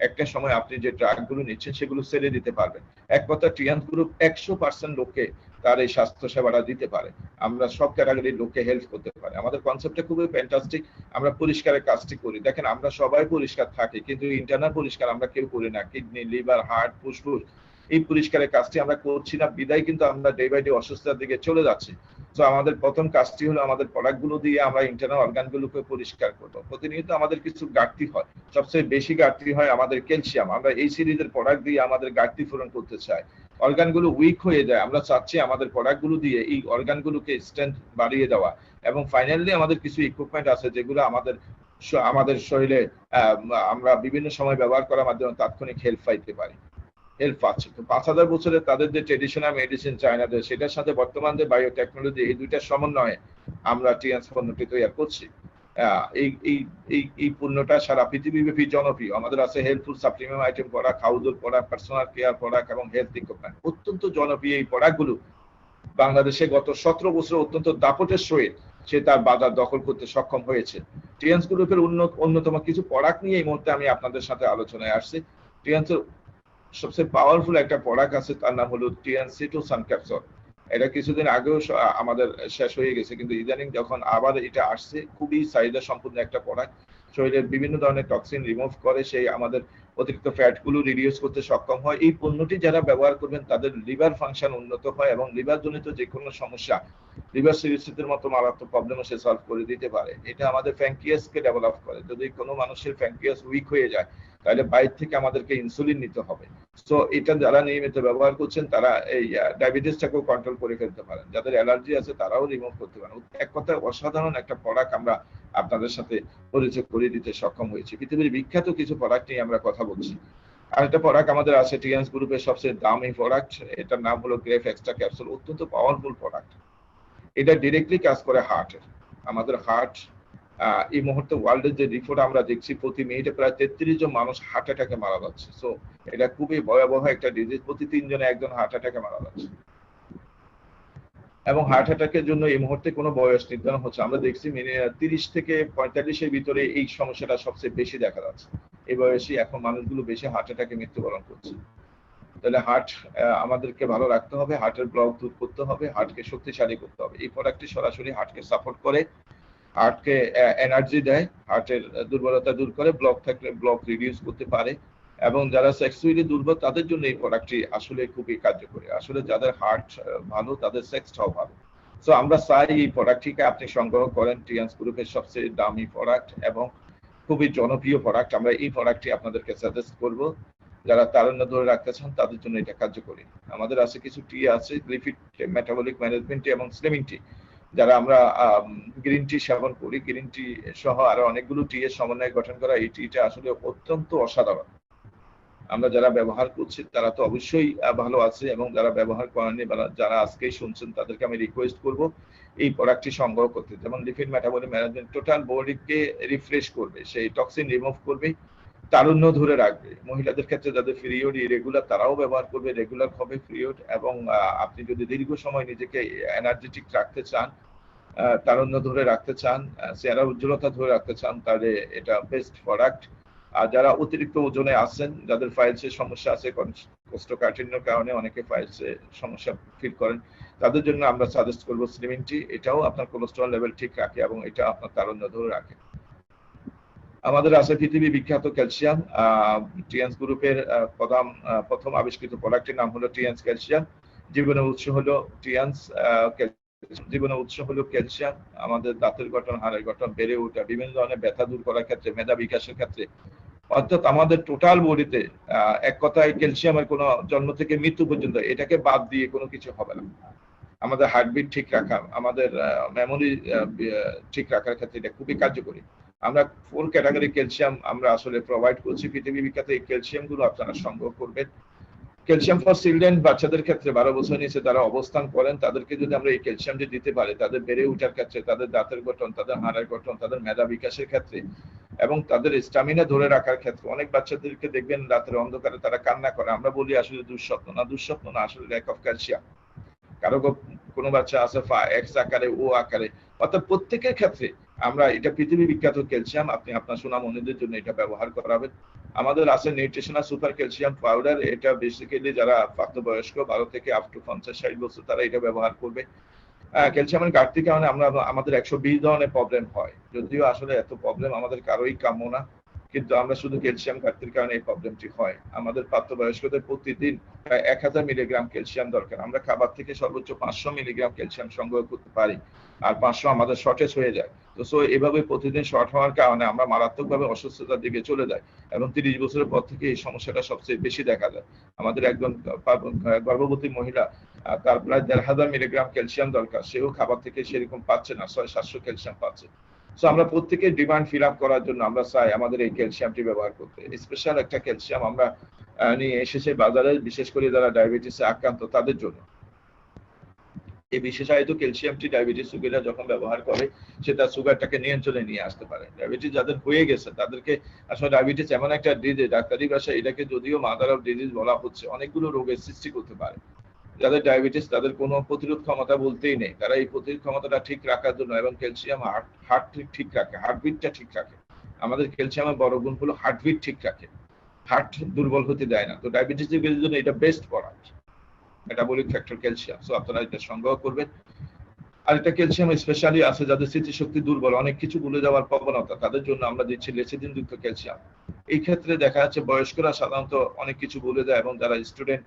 একটা সময় আপনি যে ড্রাগগুলো নিচ্ছেন সেগুলো ছেড়ে দিতে পারবেন। এক কথা, টিএনস গ্রুপ 100% লোককে তার এই স্বাস্থ্য সেবাটা দিতে পারে। আমরা সব ক্যাটাগরির লোককে হেল্প করতে পারি। আমাদের কনসেপ্টটা খুবই ফ্যান্টাস্টিক। আমরা পরিষ্কারের কাজটি করি। দেখেন, আমরা সবাই পরিষ্কার থাকি, কিন্তু ইন্টারনাল পরিষ্কার আমরা কেউ করি না। কিডনি, লিভার, হার্ট, ফুসফুস, এই পরিষ্কারের কাজটি আমরা করছি না, বিদায় কিন্তু আমরা ডে বাই ডে অসুস্থতার দিকে চলে যাচ্ছি। তো আমাদের প্রথম কাজটি হলো আমাদের প্রোডাক্টগুলো দিয়ে আমরা ইন্টারনাল অর্গানগুলোকে পরিষ্কার করব। প্রতিনিয়ত আমাদের কিছু ঘাটতি হয়, সবচেয়ে বেশি ঘাটতি হয় আমাদের ক্যালসিয়াম। আমরা এই সিরিজের প্রোডাক্ট দিয়ে আমাদের ঘাটতি পূরণ করতে চাই। অর্গানগুলো উইক হয়ে যায়, আমরা চাচ্ছি আমাদের প্রোডাক্টগুলো দিয়ে এই অর্গানগুলোকে স্ট্রেংথ বাড়িয়ে দেওয়া। এবং ফাইনালি আমাদের কিছু ইকুইপমেন্ট আছে যেগুলো আমাদের শরীরে আমরা বিভিন্ন সময় ব্যবহার করার মাধ্যমে তাৎক্ষণিক হেল্প পাইতে পারি, হেল্প পাচ্ছে। তো 5000 বছরে তাদের যে ট্রেডিশনাল মেডিসিন চায়নাদের, সেটার সাথে বর্তমান যে বায়োটেকনোলজি, এই দুইটার সমন্বয়ে আমরা টিএনস পণ্যটি তৈরি করছি। এই পণ্যটা সারা পৃথিবীব্যাপী জনপ্রিয়। আমাদের আছে healthful supplement item product, household product, personal care product এবং হেলথ ইকুইপমেন্ট। অত্যন্ত জনপ্রিয় এই প্রোডাক্টগুলো বাংলাদেশে গত 17 বছর অত্যন্ত দাপটের সহিত সে তার বাজার দখল করতে সক্ষম হয়েছে। টিএনস গ্রুপের অন্যতম কিছু প্রোডাক্ট নিয়ে এই মুহূর্তে আমি আপনাদের সাথে আলোচনায় আসছি। টিএনসের সবচেয়ে পাওয়ারফুল একটা প্রোডাক্ট আছে, তার নাম হলো টিএনসি2 ক্যাপসুল। এটা কিছুদিন আগেও আমাদের শেষ হয়ে গেছে, কিন্তু ইদানিং যখন আবার এটা আসছে, খুবই চাহিদা সম্পূর্ণ একটা প্রোডাক্ট। শরীরের বিভিন্ন ধরনের টক্সিন রিমুভ করে, সেই আমাদের অতিরিক্ত ফ্যাটগুলো রিডিউস করতে সক্ষম হয়। এই পণ্যটি যারা ব্যবহার করবেন তাদের লিভার ফাংশন উন্নত হয় এবং লিভার জনিত যে কোনো সমস্যা, লিভার সিরোসিসের মতো মারাত্মক প্রবলেমও সে সলভ করে দিতে পারে। এটা আমাদের প্যানক্রিয়াসকে ডেভেলপ করে। যদি কোনো মানুষের প্যানক্রিয়াস উইক হয়ে যায়, তাহলে বাইরে থেকে আমাদেরকে ইনসুলিন নিতে হবে। তো এটা যারা নিয়মিত ব্যবহার করছেন, তারা এই ডায়াবেটিসটাকেও কন্ট্রোল করে ফেলতে পারেন। যাদের অ্যালার্জি আছে তারাও রিমুভ করতে পারেন। এক কথায় অসাধারণ একটা প্রোডাক্ট আমরা আপনাদের সাথে পরিচয় করে দিতে সক্ষম হয়েছি। পৃথিবীর বিখ্যাত কিছু প্রোডাক্ট নিয়ে আমরা কথা বলছি। আর একটা প্রোডাক্ট আমাদের আছে টিএনস গ্রুপের সবচেয়ে দামি প্রোডাক্ট, এটার নাম হলো গ্রেফ এক্সট্রা ক্যাপসুল। অত্যন্ত পাওয়ারফুল প্রোডাক্ট। এটা ডিরেক্টলি কাজ করে হার্টের। আমাদের হার্ট, এই মুহূর্তে ওয়ার্ল্ডের যে রিপোর্ট আমরা দেখছি, প্রতি মিনিটে প্রায় 33 জন মানুষ হার্ট অ্যাটাকে মারা যাচ্ছে। সো এটা খুবই ভয়াবহ একটা ডিজিজ। প্রতি 3 জনে একজন হার্ট অ্যাটাকে মারা যাচ্ছে। এবং হার্ট অ্যাটাকের জন্য এই মুহূর্তে কোনো বয়স নির্ধারণ হচ্ছে, আমরা দেখছি 30 থেকে 45-এর ভিতরে এই সমস্যাটা সবচেয়ে বেশি দেখা যাচ্ছে। এই বয়সে এখন মানুষগুলো বেশি হার্ট অ্যাটাকে মৃত্যুবরণ করছে। তাহলে হার্ট আমাদেরকে ভালো রাখতে হবে, হার্টের ব্লক দূর করতে হবে, হার্টকে শক্তিশালী করতে হবে। এই প্রোডাক্টটি সরাসরি হার্টকে সাপোর্ট করে, হার্টকে এনার্জি দেয়, হার্টের দুর্বলতা দূর করে, ব্লক থাকলে ব্লক রিডিউস করতে পারে। এবং যারা সেক্সুয়ালি দুর্বল, তাদের জন্য এই প্রোডাক্টটি আসলে খুবই কার্যকরী। আসলে যাদের হার্ট ভালো, তাদের সেক্সটাও ভালো। সো আমরা চাই এই প্রোডাক্টটিকে আপনি সংগ্রহ করেন। টিএনস গ্রুপের সবচেয়ে দামি প্রোডাক্ট এবং খুবই জনপ্রিয় প্রোডাক্ট। আমরা এই প্রোডাক্টটি আপনাদেরকে সাজেস্ট করব। যারা তারুণ্য ধরে রাখতে চান, তাদের জন্য এটা কার্যকরী। আমাদের আছে কিছু টি আছে, লিপিড মেটাবলিক ম্যানেজমেন্ট এবং স্লিমিং টি। যারা আমরা গ্রিন টি সেবন করি, গ্রিন টি সহ আরো অনেকগুলো টি এর সমন্বয়ে গঠন করা এই টিটা আসলে অত্যন্ত অসাধারণ। আমরা যারা ব্যবহার করছি তারা তো অবশ্যই ভালো আছে, এবং যারা ব্যবহার করেননি বা যারা আজকেই শুনছেন, তাদেরকে আমি রিকোয়েস্ট করব এই প্রোডাক্টটি সংগ্রহ করতে। যেমন লিপিড মেটাবলিক ম্যানেজমেন্ট টোটাল বডিকে রিফ্রেশ করবে, সেই টক্সিন রিমুভ করবে, তারুণ্য ধরে রাখবে। মহিলাদের ক্ষেত্রে যাদের পিরিয়ড ইরেগুলার, তারাও ব্যবহার করবে, রেগুলার হবে পিরিয়ড। এবং আপনি যদি দীর্ঘ সময় নিজেকে এনার্জেটিক রাখতে চান, তারুণ্য ধরে রাখতে চান, চেহারার উজ্জ্বলতা ধরে রাখতে চান, তাহলে এটা বেস্ট প্রোডাক্ট। আর যারা অতিরিক্ত ওজনে আছেন, যাদের ফাইলসের সমস্যা আছে, কোষ্ঠকাঠিন্যের কারণে অনেকে ফাইলসে সমস্যা ফিল করেন, তাদের জন্য আমরা সাজেস্ট করবো স্লিমিং টি। এটাও আপনার কোলেস্টেরল লেভেল ঠিক রাখে এবং এটা আপনার তারুণ্য ধরে রাখে। আমাদের আছে পৃথিবী বিখ্যাত ক্যালসিয়াম। টিএনস গ্রুপের প্রথম আবিষ্কৃত প্রোডাক্টের নাম হলো টিএনস ক্যালসিয়াম। জীবনের উৎস হলো ক্যালসিয়াম। আমাদের দাঁতের গঠন, হাড়ের গঠন, বেড়ে ওঠা, বিভিন্ন ধরনের ব্যথা দূর করার ক্ষেত্রে, মেধা বিকাশের ক্ষেত্রে, অর্থাৎ আমাদের টোটাল বডিতে এক কথায় ক্যালসিয়ামের কোনো জন্ম থেকে মৃত্যু পর্যন্ত এটাকে বাদ দিয়ে কোনো কিছু হবে না। আমাদের হার্টবিট ঠিক রাখা, আমাদের মেমোরি ঠিক রাখার ক্ষেত্রে এটা খুবই কার্যকরী। আমরা 4 ক্যাটাগরি ক্যালসিয়াম আমরা আসলে প্রোভাইড করছি। পৃথিবী বিখ্যাত এই ক্যালসিয়াম গুলো আপনারা সংগ্রহ করবেন। ক্যালসিয়াম ফর চিলড্রেন, বাচ্চাদের ক্ষেত্রে 12 বছর নিচে যারা অবস্থান করেন তাদেরকে যদি আমরা এই ক্যালসিয়ামটি দিতে পারি, তাদের বেড়ে ওঠার ক্ষেত্রে, তাদের দাঁতের গঠন, তাদের হাড়ের গঠন, তাদের মেধা বিকাশের ক্ষেত্রে এবং তাদের স্ট্যামিনা ধরে রাখার ক্ষেত্রে। অনেক বাচ্চাদেরকে দেখবেন রাতের অন্ধকারে তারা কান্না করে, আমরা বলি আসলে দুঃস্বপ্ন না, আসলে ল্যাক অফ ক্যালসিয়াম। কারো কোনো বাচ্চা আছে এক্স আকারে, ও আকারে, অর্থাৎ প্রত্যেকের ক্ষেত্রে আমরা এটা পৃথিবী বিখ্যাত ক্যালসিয়াম, আপনি আপনার সোনামণিদের জন্য এটা ব্যবহার করাবেন। আমাদের আছে নিউট্রিশনাল সুপার ক্যালসিয়াম পাউডার, এটা বেসিক্যালি যারা প্রাপ্তবয়স্ক 12 থেকে আপ টু 50-60 বছর তারা এটা ব্যবহার করবে। ক্যালসিয়ামের ঘাটতির কারণে আমাদের 120 ধরনের প্রবলেম হয়, যদিও আসলে এত প্রবলেম আমাদের কারোই কাম্য না, কিন্তু আমরা শুধু ক্যালসিয়াম ঘাটতির কারণে এই প্রবলেমটি হয়। আমাদের প্রাপ্তবয়স্কদের প্রতিদিন প্রায় 1000 মিলিগ্রাম ক্যালসিয়াম দরকার। আমরা খাবার থেকে সর্বোচ্চ 500 মিলিগ্রাম ক্যালসিয়াম সংগ্রহ করতে পারি, আর 500 আমাদের শর্টেজ হয়ে যায়। তো সো এভাবে প্রতিদিন শর্ট হওয়ার কারণে আমরা মারাত্মকভাবে অসুস্থতার দিকে চলে যাই, এবং 30 বছরের পর থেকে এই সমস্যাটা সবচেয়ে বেশি দেখা যায়। আমাদের একজন গর্ভবতী মহিলা, তার প্রায় 1500 মিলিগ্রাম ক্যালসিয়াম দরকার, সেও খাবার থেকে সেরকম পাচ্ছে না, 600-700 ক্যালসিয়াম পাচ্ছে। সো আমরা প্রত্যেকের ডিমান্ড ফিল আপ করার জন্য আমরা চাই আমাদের এই ক্যালসিয়ামটি ব্যবহার করতে। স্পেশাল একটা ক্যালসিয়াম আমরা নিয়ে এসেছে বাজারে, বিশেষ করে যারা ডায়াবেটিসে আক্রান্ত তাদের জন্য। এই বিশেষায়িত ক্যালসিয়ামটি ডায়াবেটিস রোগীরা যখন ব্যবহার করে সেটা সুগারটাকে নিয়ন্ত্রণে নিয়ে আসতে পারে। ডায়াবেটিস যাদের হয়ে গেছে তাদেরকে আসলে ডায়াবেটিস এমন একটা ডিজিজ, ডাক্তারি ভাষায় এটাকে যদিও মাদার অফ ডিজিজ বলা হচ্ছে, অনেকগুলো রোগের সৃষ্টি করতে পারে। যাদের ডায়াবেটিস তাদের কোনো প্রতিরোধ ক্ষমতা বলতেই নেই, তারা এই প্রতিরোধ ক্ষমতাটা ঠিক রাখার জন্য, এবং ক্যালসিয়াম হার্ট ঠিক রাখে, হার্টবিটটা ঠিক রাখে। আমাদের ক্যালসিয়ামের বড় গুণ হলো হার্টবিট ঠিক রাখে, হার্ট দুর্বল হতে দেয় না। তো ডায়াবেটিস রোগীদের জন্য এটা best product, metabolic factor calcium. So আপনারা এটা সংগ্রহ করবেন। আর একটা ক্যালসিয়াম স্পেশালি আছে যাদের স্মৃতিশক্তি দুর্বল, অনেক কিছু ভুলে যাওয়ার প্রবণতা, তাদের জন্য আমরা দিচ্ছি লেসিদিন যুক্ত ক্যালসিয়াম। এই ক্ষেত্রে দেখা যাচ্ছে বয়স্করা সাধারণত অনেক কিছু ভুলে যায়, এবং যারা স্টুডেন্ট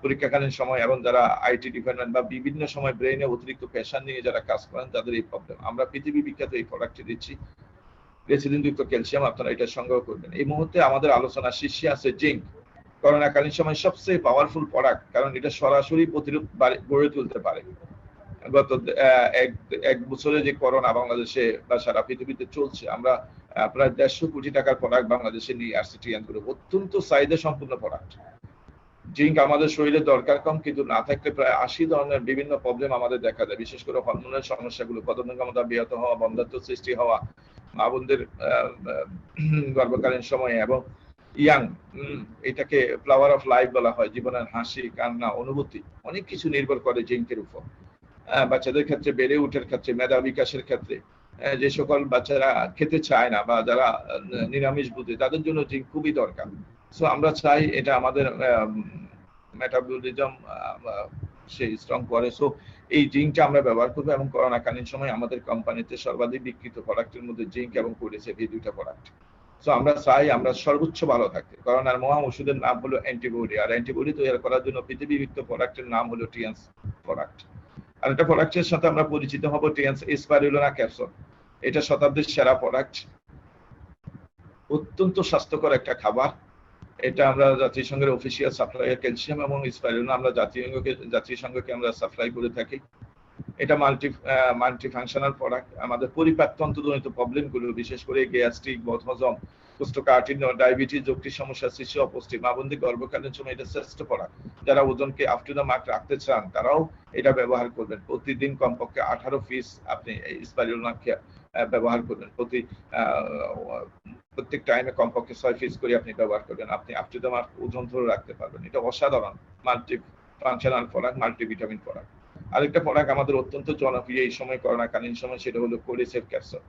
পরীক্ষাকালীন সময়, এবং যারা আইটি ডিপার্টমেন্ট বা বিভিন্ন সময় ব্রেইনে অতিরিক্ত প্রেশার নিয়ে যারা কাজ করেন তাদের এই প্রবলেম। আমরা পৃথিবী বিখ্যাত এই প্রোডাক্টটি দিচ্ছি, লেসিদিন যুক্ত ক্যালসিয়াম, আপনারা এটা সংগ্রহ করবেন। এই মুহূর্তে আমাদের আলোচনা শীর্ষে আছে জিঙ্ক, করোনাকালীন সময় সবচেয়ে পাওয়ারফুল প্রোডাক্ট, কারণ এটা সরাসরি প্রতিরোধ গড়ে তুলতে পারে। গত এক বছরে যে করোনা বাংলাদেশে বা সারা পৃথিবীতে চলছে, আমরা প্রায় 150 কোটি টাকার প্রোডাক্ট বাংলাদেশে নিয়ে আসছি টিএন করে, অত্যন্ত চাহিদা সম্পূর্ণ প্রোডাক্ট। জিঙ্ক আমাদের শরীরে দরকার কম, কিন্তু না থাকলে প্রায় 80 ধরনের বিভিন্ন প্রবলেম আমাদের দেখা যায়, বিশেষ করে হরমোনের সমস্যাগুলো, প্রজনন ক্ষমতা ব্যাহত হওয়া, বন্ধ্যাত্ব সৃষ্টি হওয়া, মা বোনদের গর্ভকালীন সময়ে, এবং ইয়াং, এটাকে ফ্লাওয়ার অফ লাইফ বলা হয়, জীবনের হাসি, কান্না, অনুভূতি, অনেক কিছু নির্ভর করে জিঙ্কের উপর। বাচ্চাদের ক্ষেত্রে বেড়ে ওঠার ক্ষেত্রে, মেধা বিকাশের ক্ষেত্রে, যে সকল বাচ্চারা খেতে চায় না বা যারা নিরামিষ বুঝে, তাদের জন্য জিঙ্ক খুবই দরকার। সো আমরা চাই এটা আমাদের মেটাবলিজম সেই স্ট্রং করে। সো এই জিঙ্কটা আমরা ব্যবহার করবো, এবং করোনাকালীন সময় আমাদের কোম্পানিতে সর্বাধিক বিক্রিত প্রোডাক্টের মধ্যে জিঙ্ক এবং কোডিসেভ এই দুইটা প্রোডাক্ট। সো আমরা চাই আমরা সর্বোচ্চ ভালো থাকতে। করোনার মহা ওষুধের নাম হলো অ্যান্টিবডি, আর অ্যান্টিবডি তৈরি করার জন্য পৃথিবী বিখ্যাত প্রোডাক্টের নাম হলো টিএনস প্রোডাক্ট। আর একটা প্রোডাক্টের সাথে আমরা পরিচিত হব, টিএনস স্পাইরুলিনা ক্যাপসুল। এটা শতাব্দীর সেরা প্রোডাক্ট, অত্যন্ত স্বাস্থ্যকর একটা খাবার। এটা আমরা জাতিসংঘের অফিসিয়াল সাপ্লাইয়ার ক্যালসিয়াম এবং স্পাইরুলিনা আমরা জাতিসংঘকে আমরা সাপ্লাই করে থাকি। এটা মাল্টি ফাংশনাল প্রোডাক্ট। আমাদের পরিপাকতন্ত্রজনিত প্রবলেমগুলো, বিশেষ করে গ্যাস্ট্রিক, বদহজম, কোষ্ঠকাঠিন্য, ডায়াবেটিস, যকৃৎ সমস্যা, শিশু অপুষ্টি, মা বোনদের গর্ভকালীন সময় এটা শ্রেষ্ঠ প্রোডাক্ট। যারা ওজনকে আপ টু দ্য মার্ক রাখতে চান তারাও এটা ব্যবহার করবেন। প্রতিদিন কমপক্ষে 18 পিস আপনি এই স্পাইরুলিনা ব্যবহার করবেন। প্রত্যেক টাইমে কমপক্ষে 6 পিস করে আপনি ব্যবহার করবেন। আপনি আপ টু দ্য মার্ক ওজন ধরে রাখতে পারবেন। এটা অসাধারণ multi functional product, multivitamin product. আরেকটা প্রোডাক্ট আমাদের অত্যন্ত জনপ্রিয় এই সময়, করোনাকালীন সময়, সেটা হলো কোডিসেভ ক্যাপসুল।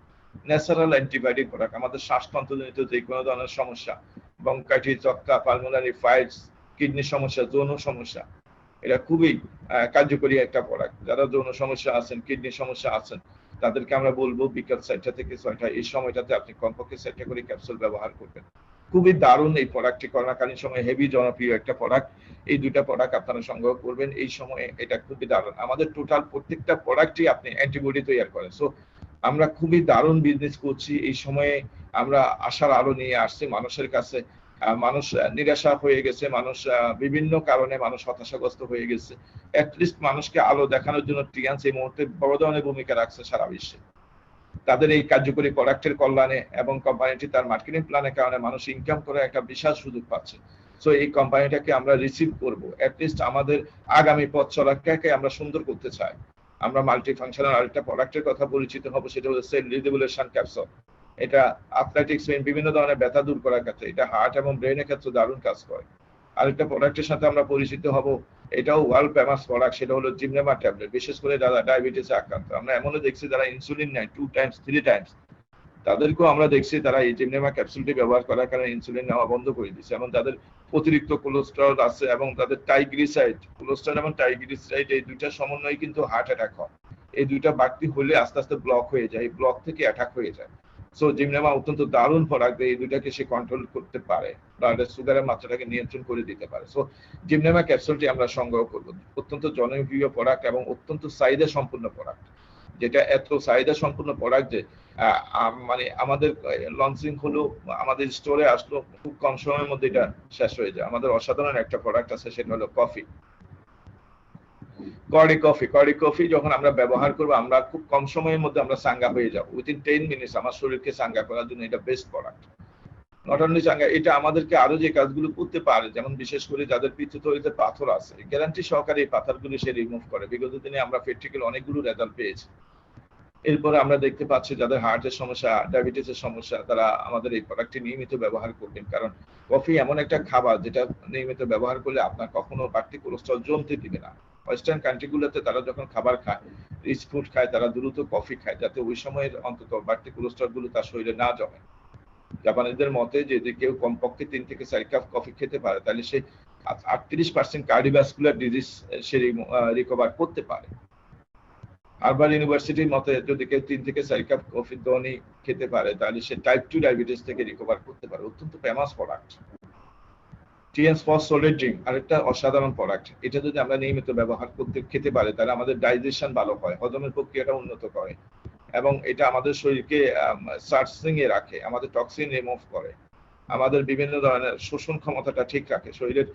Natural antibiotic product. আমাদের শ্বাসতন্ত্রজনিত যে কোনো ধরনের সমস্যা, ব্রঙ্কাইটিস, যক্ষ্মা, পালমোনারি ফাইলস, কিডনি সমস্যা, যৌন সমস্যা, এটা খুবই কার্যকরী একটা প্রোডাক্ট। যারা যৌন সমস্যা আছেন, কিডনি সমস্যা আছেন, তাদেরকে আমরা বলবো বিকাল 4টা থেকে 6টা এই সময়টাতে আপনি কমপক্ষে 4টা করে ক্যাপসুল ব্যবহার করবেন। খুবই দারুণ এই প্রোডাক্টটি, করোনাকালীন সময় হেভি জনপ্রিয় একটা প্রোডাক্ট। এই দুইটা প্রোডাক্ট আপনারা সংগ্রহ করবেন এই সময়ে, এটা খুবই দারুণ। আমাদের টোটাল প্রত্যেকটা প্রোডাক্টই আপনি অ্যান্টিবডি তৈরি করেন। সো আমরা খুবই দারুণ বিজনেস করছি এই সময়ে। আমরা আশার আলো নিয়ে আসছি মানুষের কাছে। মানুষ নিরাশা হয়ে গেছে, মানুষ বিভিন্ন কারণে মানুষ হতাশাগ্রস্ত হয়ে গেছে। অ্যাটলিস্ট মানুষকে আলো দেখানোর জন্য টিএনস এই মুহূর্তে বড় ধরনের ভূমিকা রাখছে সারা বিশ্বে। তাদের এই কার্যকরী প্রোডাক্টের কল্যাণে এবং কোম্পানিটি তার মার্কেটিং প্ল্যানের কারণে মানুষ ইনকাম করে একটা বিশাল সুযোগ পাচ্ছে। সো এই কোম্পানিটাকে আমরা রিসিভ করব, অ্যাটলিস্ট আমাদের আগামী পথ চলাকে আমরা সুন্দর করতে চাই। আমরা মাল্টি ফাংশনাল আরেকটা প্রোডাক্টের কথা পরিচিত হব, সেটা হলো সেল রিজুভিনেশন ক্যাপসুল। এটা অ্যাথলেটিক্স বিভিন্ন ধরনের ব্যথা দূর করার ক্ষেত্রে, এটা হার্ট এবং ব্রেনের ক্ষেত্রে দারুণ কাজ করে। আরেকটা প্রোডাক্টের সাথে আমরা পরিচিত হব, এটাও ওয়ার্ল্ড ফেমাস প্রোডাক্ট, সেটা হলো জিমনেমা ট্যাবলেট। বিশেষ করে যারা ডায়াবেটিসে আক্রান্ত, আমরা এমনও দেখছি যারা ইনসুলিন নেয় 2 টাইমস 3 টাইমস, তাদেরকেও আমরা দেখছি তারা এই জিমনেমা ক্যাপসুলটি ব্যবহার করার কারণে ইনসুলিন নেওয়া বন্ধ করে দিচ্ছে। এবং তাদের অতিরিক্ত কোলেস্টেরল আছে এবং তাদের ট্রাইগ্লিসারাইড, কোলেস্টেরল এবং ট্রাইগ্লিসারাইড এই দুইটা সমন্বয়ে কিন্তু হার্ট অ্যাটাক হয়। এই দুইটা বাড়তি হলে আস্তে আস্তে ব্লক হয়ে যায়, এই ব্লক থেকে অ্যাটাক হয়ে যায়। সো জিমনেমা অত্যন্ত দারুণ প্রোডাক্ট, এই দুইটাকে সে কন্ট্রোল করতে পারে, ব্লাডের সুগারের মাত্রাটাকে নিয়ন্ত্রণ করে দিতে পারে। সো জিমনেমা ক্যাপসুলটি আমরা সংগ্রহ করব, অত্যন্ত জনপ্রিয় প্রোডাক্ট এবং অত্যন্ত চাহিদা সম্পূর্ণ প্রোডাক্ট, যেটা এত চাহিদা সম্পূর্ণ প্রোডাক্ট যে মানে আমাদের লঞ্চিং হলো, আমাদের স্টোরে আসলো, খুব কম সময়ের মধ্যে এটা শেষ হয়ে যায়। আমাদের অসাধারণ একটা প্রোডাক্ট আছে, সেটা হলো কফি, কর্ডি কফি। যখন আমরা ব্যবহার করবো, আমরা খুব কম সময়ের মধ্যে আমরা চাঙ্গা হয়ে যাবো, উইথিন 10 মিনিটস আমার শরীরকে চাঙ্গা করার জন্য এটা বেস্ট প্রোডাক্ট। নট অনলি চাঙ্গা, এটা আমাদেরকে আরো যে কাজগুলো করতে পারে, যেমন বিশেষ করে যাদের পিত্তথলিতে পাথর আছে, গ্যারান্টি সহকারে এই পাথরগুলো সে রিমুভ করে। বিগত দিনে আমরা প্র্যাকটিক্যাল অনেকগুলো রেজাল্ট পেয়েছি। এরপরে আমরা দেখতে পাচ্ছি যাদের হার্টের সমস্যা, ডায়াবেটিসের সমস্যা, তারা আমাদের এই প্রোডাক্টটি নিয়মিত ব্যবহার করবেন। কারণ কফি এমন একটা খাবার যেটা নিয়মিত ব্যবহার করলে আপনার কখনো বাড়তি কোলেস্ট্রল জমতে দিবে না। ওয়েস্টার্ন কান্ট্রিগুলোতে তারা যখন খাবার খায়, রিচ ফুড খায়, তারা দ্রুত কফি খায়, যাতে ওই সময়ের অন্তত বাড়তি কোলেস্ট্রল গুলো তার শরীরে না জমে। জাপানিদের মতে যদি কেউ কমপক্ষে 3 থেকে 4 কাপ কফি খেতে পারে, তাহলে সে 38% কার্ডিওভাস্কুলার ডিজিজ সে রিকভার করতে পারে। হার্ভার্ড ইউনিভার্সিটির মতে যদি কেউ 3 থেকে 4 কাপ কফি দৈনিক খেতে পারে, তাহলে সে টাইপ 2 ডায়াবেটিস থেকে রিকভার করতে পারে। অত্যন্ত famous product. TN spots solid drink আরেকটা অসাধারণ প্রোডাক্ট। এটা যদি আমরা নিয়মিত ব্যবহার করতে খেতে পারি, তাহলে আমাদের ডাইজেশন ভালো হয়, হজমের প্রক্রিয়াটা উন্নত করে এবং এটা আমাদের শরীরকে সার্চিং এ রাখে, আমাদের টক্সিন রিমুভ করে, আমাদের বিভিন্ন ধরনের শোষণ ক্ষমতাটা ঠিক রাখে, শরীরের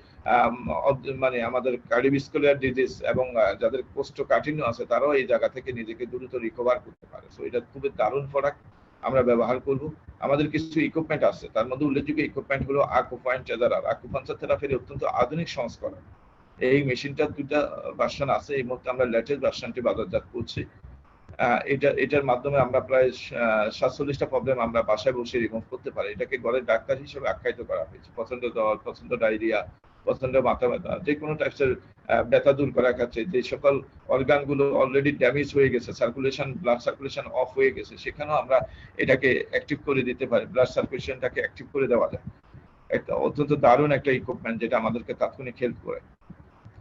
মানে আমাদের কার্ডিওভাস্কুলার ডিজিজ এবং যাদের কোষ্ঠকাঠিন্য আছে তারাও এই জায়গা থেকে নিজেকে দ্রুত রিকভার করতে পারে। সো এটা খুবই দারুণ প্রোডাক্ট, আমরা ব্যবহার করব। আমাদের কিছু ইকুইপমেন্ট আছে, তার মধ্যে উল্লেখযোগ্য ইকুইপমেন্ট হলো আকুপাঞ্চ চেজারার। আকুপাঞ্চার থেরাপির অত্যন্ত আধুনিক সংস্করণ। এই মেশিনটা 2টা ভার্সন আছে, এই মুহূর্তে আমরা লেটেস্ট ভার্সনটি বাজারজাত করছি। এটার মাধ্যমে আমরা প্রায় 47টা প্রবলেম আমরা বাসায় বসে রিমুভ করতে পারি। এটাকে ঘরের ডাক্তার হিসেবে আখ্যায়িত করা হয়েছে। পছন্দ জ্বর, পছন্দ ডায়রিয়া, পছন্দ মাথা ব্যথা, যে কোনো টাইপের ব্যথা দূর করার ক্ষেত্রে যে সকল অর্গান গুলো অলরেডি ড্যামেজ হয়ে গেছে, সার্কুলেশন, ব্লাড সার্কুলেশন অফ হয়ে গেছে, সেখানেও আমরা এটাকে অ্যাক্টিভ করে দিতে পারি, ব্লাড সার্কুলেশনটাকে অ্যাক্টিভ করে দেওয়া যায়। একটা অত্যন্ত দারুণ একটা ইকুইপমেন্ট, যেটা আমাদেরকে তাৎক্ষণিক হেল্প করে।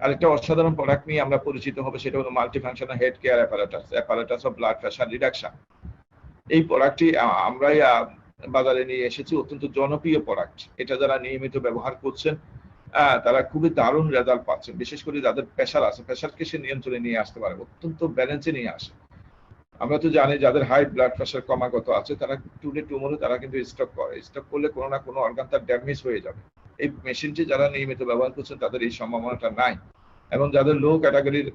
আরেকটা অসাধারণ প্রোডাক্ট নিয়ে আমরা পরিচিত হবে, সেটা হলো multi functional head care apparatus of blood pressure reduction. এই প্রোডাক্টটি আমরাই বাজারে নিয়ে এসেছি, অত্যন্ত জনপ্রিয় প্রোডাক্ট। এটা যারা নিয়মিত ব্যবহার করছেন তারা খুবই দারুণ রেজাল্ট পাচ্ছেন। বিশেষ করে যাদের প্রেশার আছে, প্রেশারকে সে নিয়ন্ত্রণে নিয়ে আসতে পারে, অত্যন্ত ব্যালেন্সে নিয়ে আসে। আমরা তো জানি যাদের হাই ব্লাড প্রেশার ক্রমাগত আছে, তারা টুডে টুমোরো তারা কিন্তু স্ট্রোক করে, স্ট্রোক করলে কোনো না কোনো অর্গান তার ড্যামেজ হয়ে যাবে। এই মেশিনটি যারা নিয়মিত ব্যবহার করছেন তাদের এই সম্ভাবনাটা নাই। এবং যাদের লো ক্যাটাগরির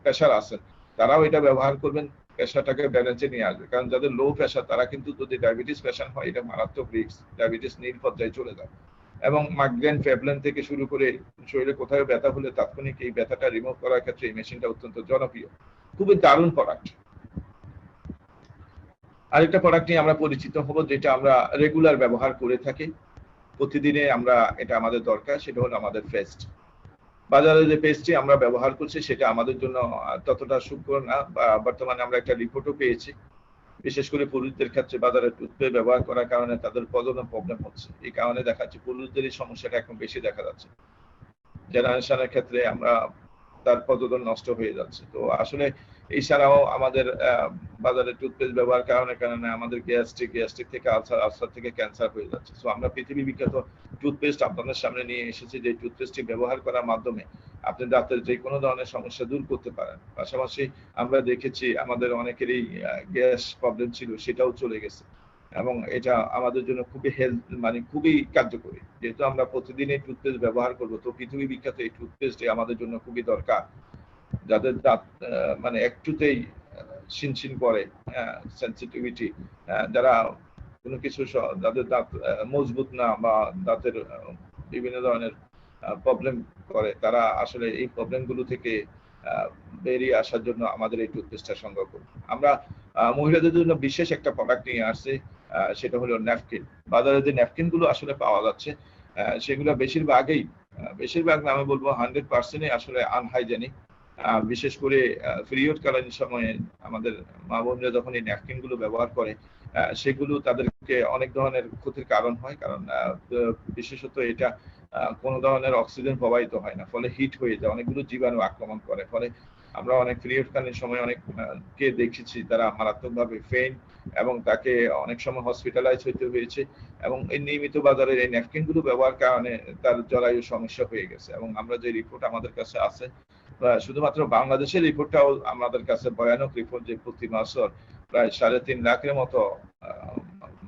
প্রেশার আছে, তারাও এটা ব্যবহার করবেন, প্রেশারটাকে ব্যালেন্সে নিয়ে আসবে। কারণ যাদের লো প্রেশার, তারা কিন্তু যদি ডায়াবেটিস পেশেন্ট হয়, এটা মারাত্মক রিস্ক, ডায়াবেটিস নীল পর্যায়ে চলে যায়। এবং মাইগ্রেন, ফেবলেন থেকে শুরু করে শরীরে কোথাও ব্যথা হলে তাৎক্ষণিক এই ব্যথাটা রিমুভ করার ক্ষেত্রে এই মেশিনটা অত্যন্ত জনপ্রিয়, খুবই দারুণ প্রোডাক্ট। আরেকটা প্রোডাক্ট নিয়ে আমরা পরিচিত হব, যেটা আমরা রেগুলার ব্যবহার করে থাকি, প্রতিদিনে আমরা এটা আমাদের দরকার, সেটা হলো আমাদের পেস্ট। বাজারে যে পেস্টটি আমরা ব্যবহার করছি সেটা আমাদের জন্য ততটা সুখকর না। বর্তমানে আমরা একটা রিপোর্টও পেয়েছি, বিশেষ করে পুরুষদের ক্ষেত্রে বাজারে টুথপেস্ট ব্যবহার করার কারণে তাদের প্রজনন প্রবলেম হচ্ছে। এই কারণে দেখা যাচ্ছে পুরুষদের এই সমস্যাটা এখন বেশি দেখা যাচ্ছে। জেনারেশনের ক্ষেত্রে আমরা তার প্রজনন নষ্ট হয়ে যাচ্ছে। তো আসলে এছাড়াও আমাদের বাজারে টুথপেস্ট ব্যবহার কারণে আমাদের গ্যাস্ট্রিক থেকে আলসার থেকে ক্যান্সার হয়ে যাচ্ছে। সো আমরা পৃথিবী বিখ্যাত টুথপেস্ট আপনাদের সামনে নিয়ে এসেছি, যে টুথপেস্টটি ব্যবহার করার মাধ্যমে আপনি দাঁতের যে কোনো ধরনের সমস্যা দূর করতে পারেন। পাশাপাশি আমরা দেখেছি আমাদের অনেকেরই গ্যাস প্রবলেম ছিল, সেটাও চলে গেছে এবং এটা আমাদের জন্য খুবই হেলথ মানে খুবই কার্যকরী। যেহেতু আমরা প্রতিদিনই টুথপেস্ট ব্যবহার করব, তো পৃথিবী বিখ্যাত এই টুথপেস্ট আমাদের জন্য খুবই দরকার। যাদের দাঁত মানে একটুতেই শিনশিন করে, সেন্সিটিভিটি, যারা কোনো কিছু যাদের দাঁত মজবুত না বা দাঁতের বিভিন্ন ধরনের প্রবলেম করে, তারা আসলে এই প্রবলেমগুলো থেকে বেরিয়ে আসার জন্য আমাদের এই টুথপেস্টটা সংগ্রহ করব। আমরা মহিলাদের জন্য বিশেষ একটা প্রোডাক্ট নিয়ে আসছি, সেটা হলো ন্যাপকিন। বাজারে যে ন্যাপকিন গুলো আসলে পাওয়া যাচ্ছে সেগুলো বেশিরভাগ আমি বলবো 100% আসলে আনহাইজেনিক। বিশেষ করে পিরিয়ড কালীন সময়ে আমাদের মা বোনরা যখন এই ন্যাপকিন গুলো ব্যবহার করে সেগুলো তাদেরকে অনেক ধরনের ক্ষতির কারণ হয়, কারণ বিশেষত এটা কোনো ধরনের অক্সিজেন প্রবাহিত হয় না, ফলে হিট হয়ে যায়, অনেকগুলো জীবাণু আক্রমণ করে, ফলে আমরা অনেক পিরিয়ডকালীন সময় অনেককে দেখেছি তারা মারাত্মকভাবে ফেইন্ট এবং তাকে অনেক সময় হসপিটালাইজ হইতে হয়েছে, এবং এই নিয়মিত বাজারের এই ন্যাপকিন গুলো ব্যবহার কারণে তার জরায়ু সমস্যা হয়ে গেছে। এবং আমরা যে রিপোর্ট আমাদের কাছে আছে, শুধুমাত্র বাংলাদেশের রিপোর্টটাও আমাদের কাছে ভয়ানক রিপোর্ট, যে প্রতি বছর প্রায় 3.5 লাখের মতো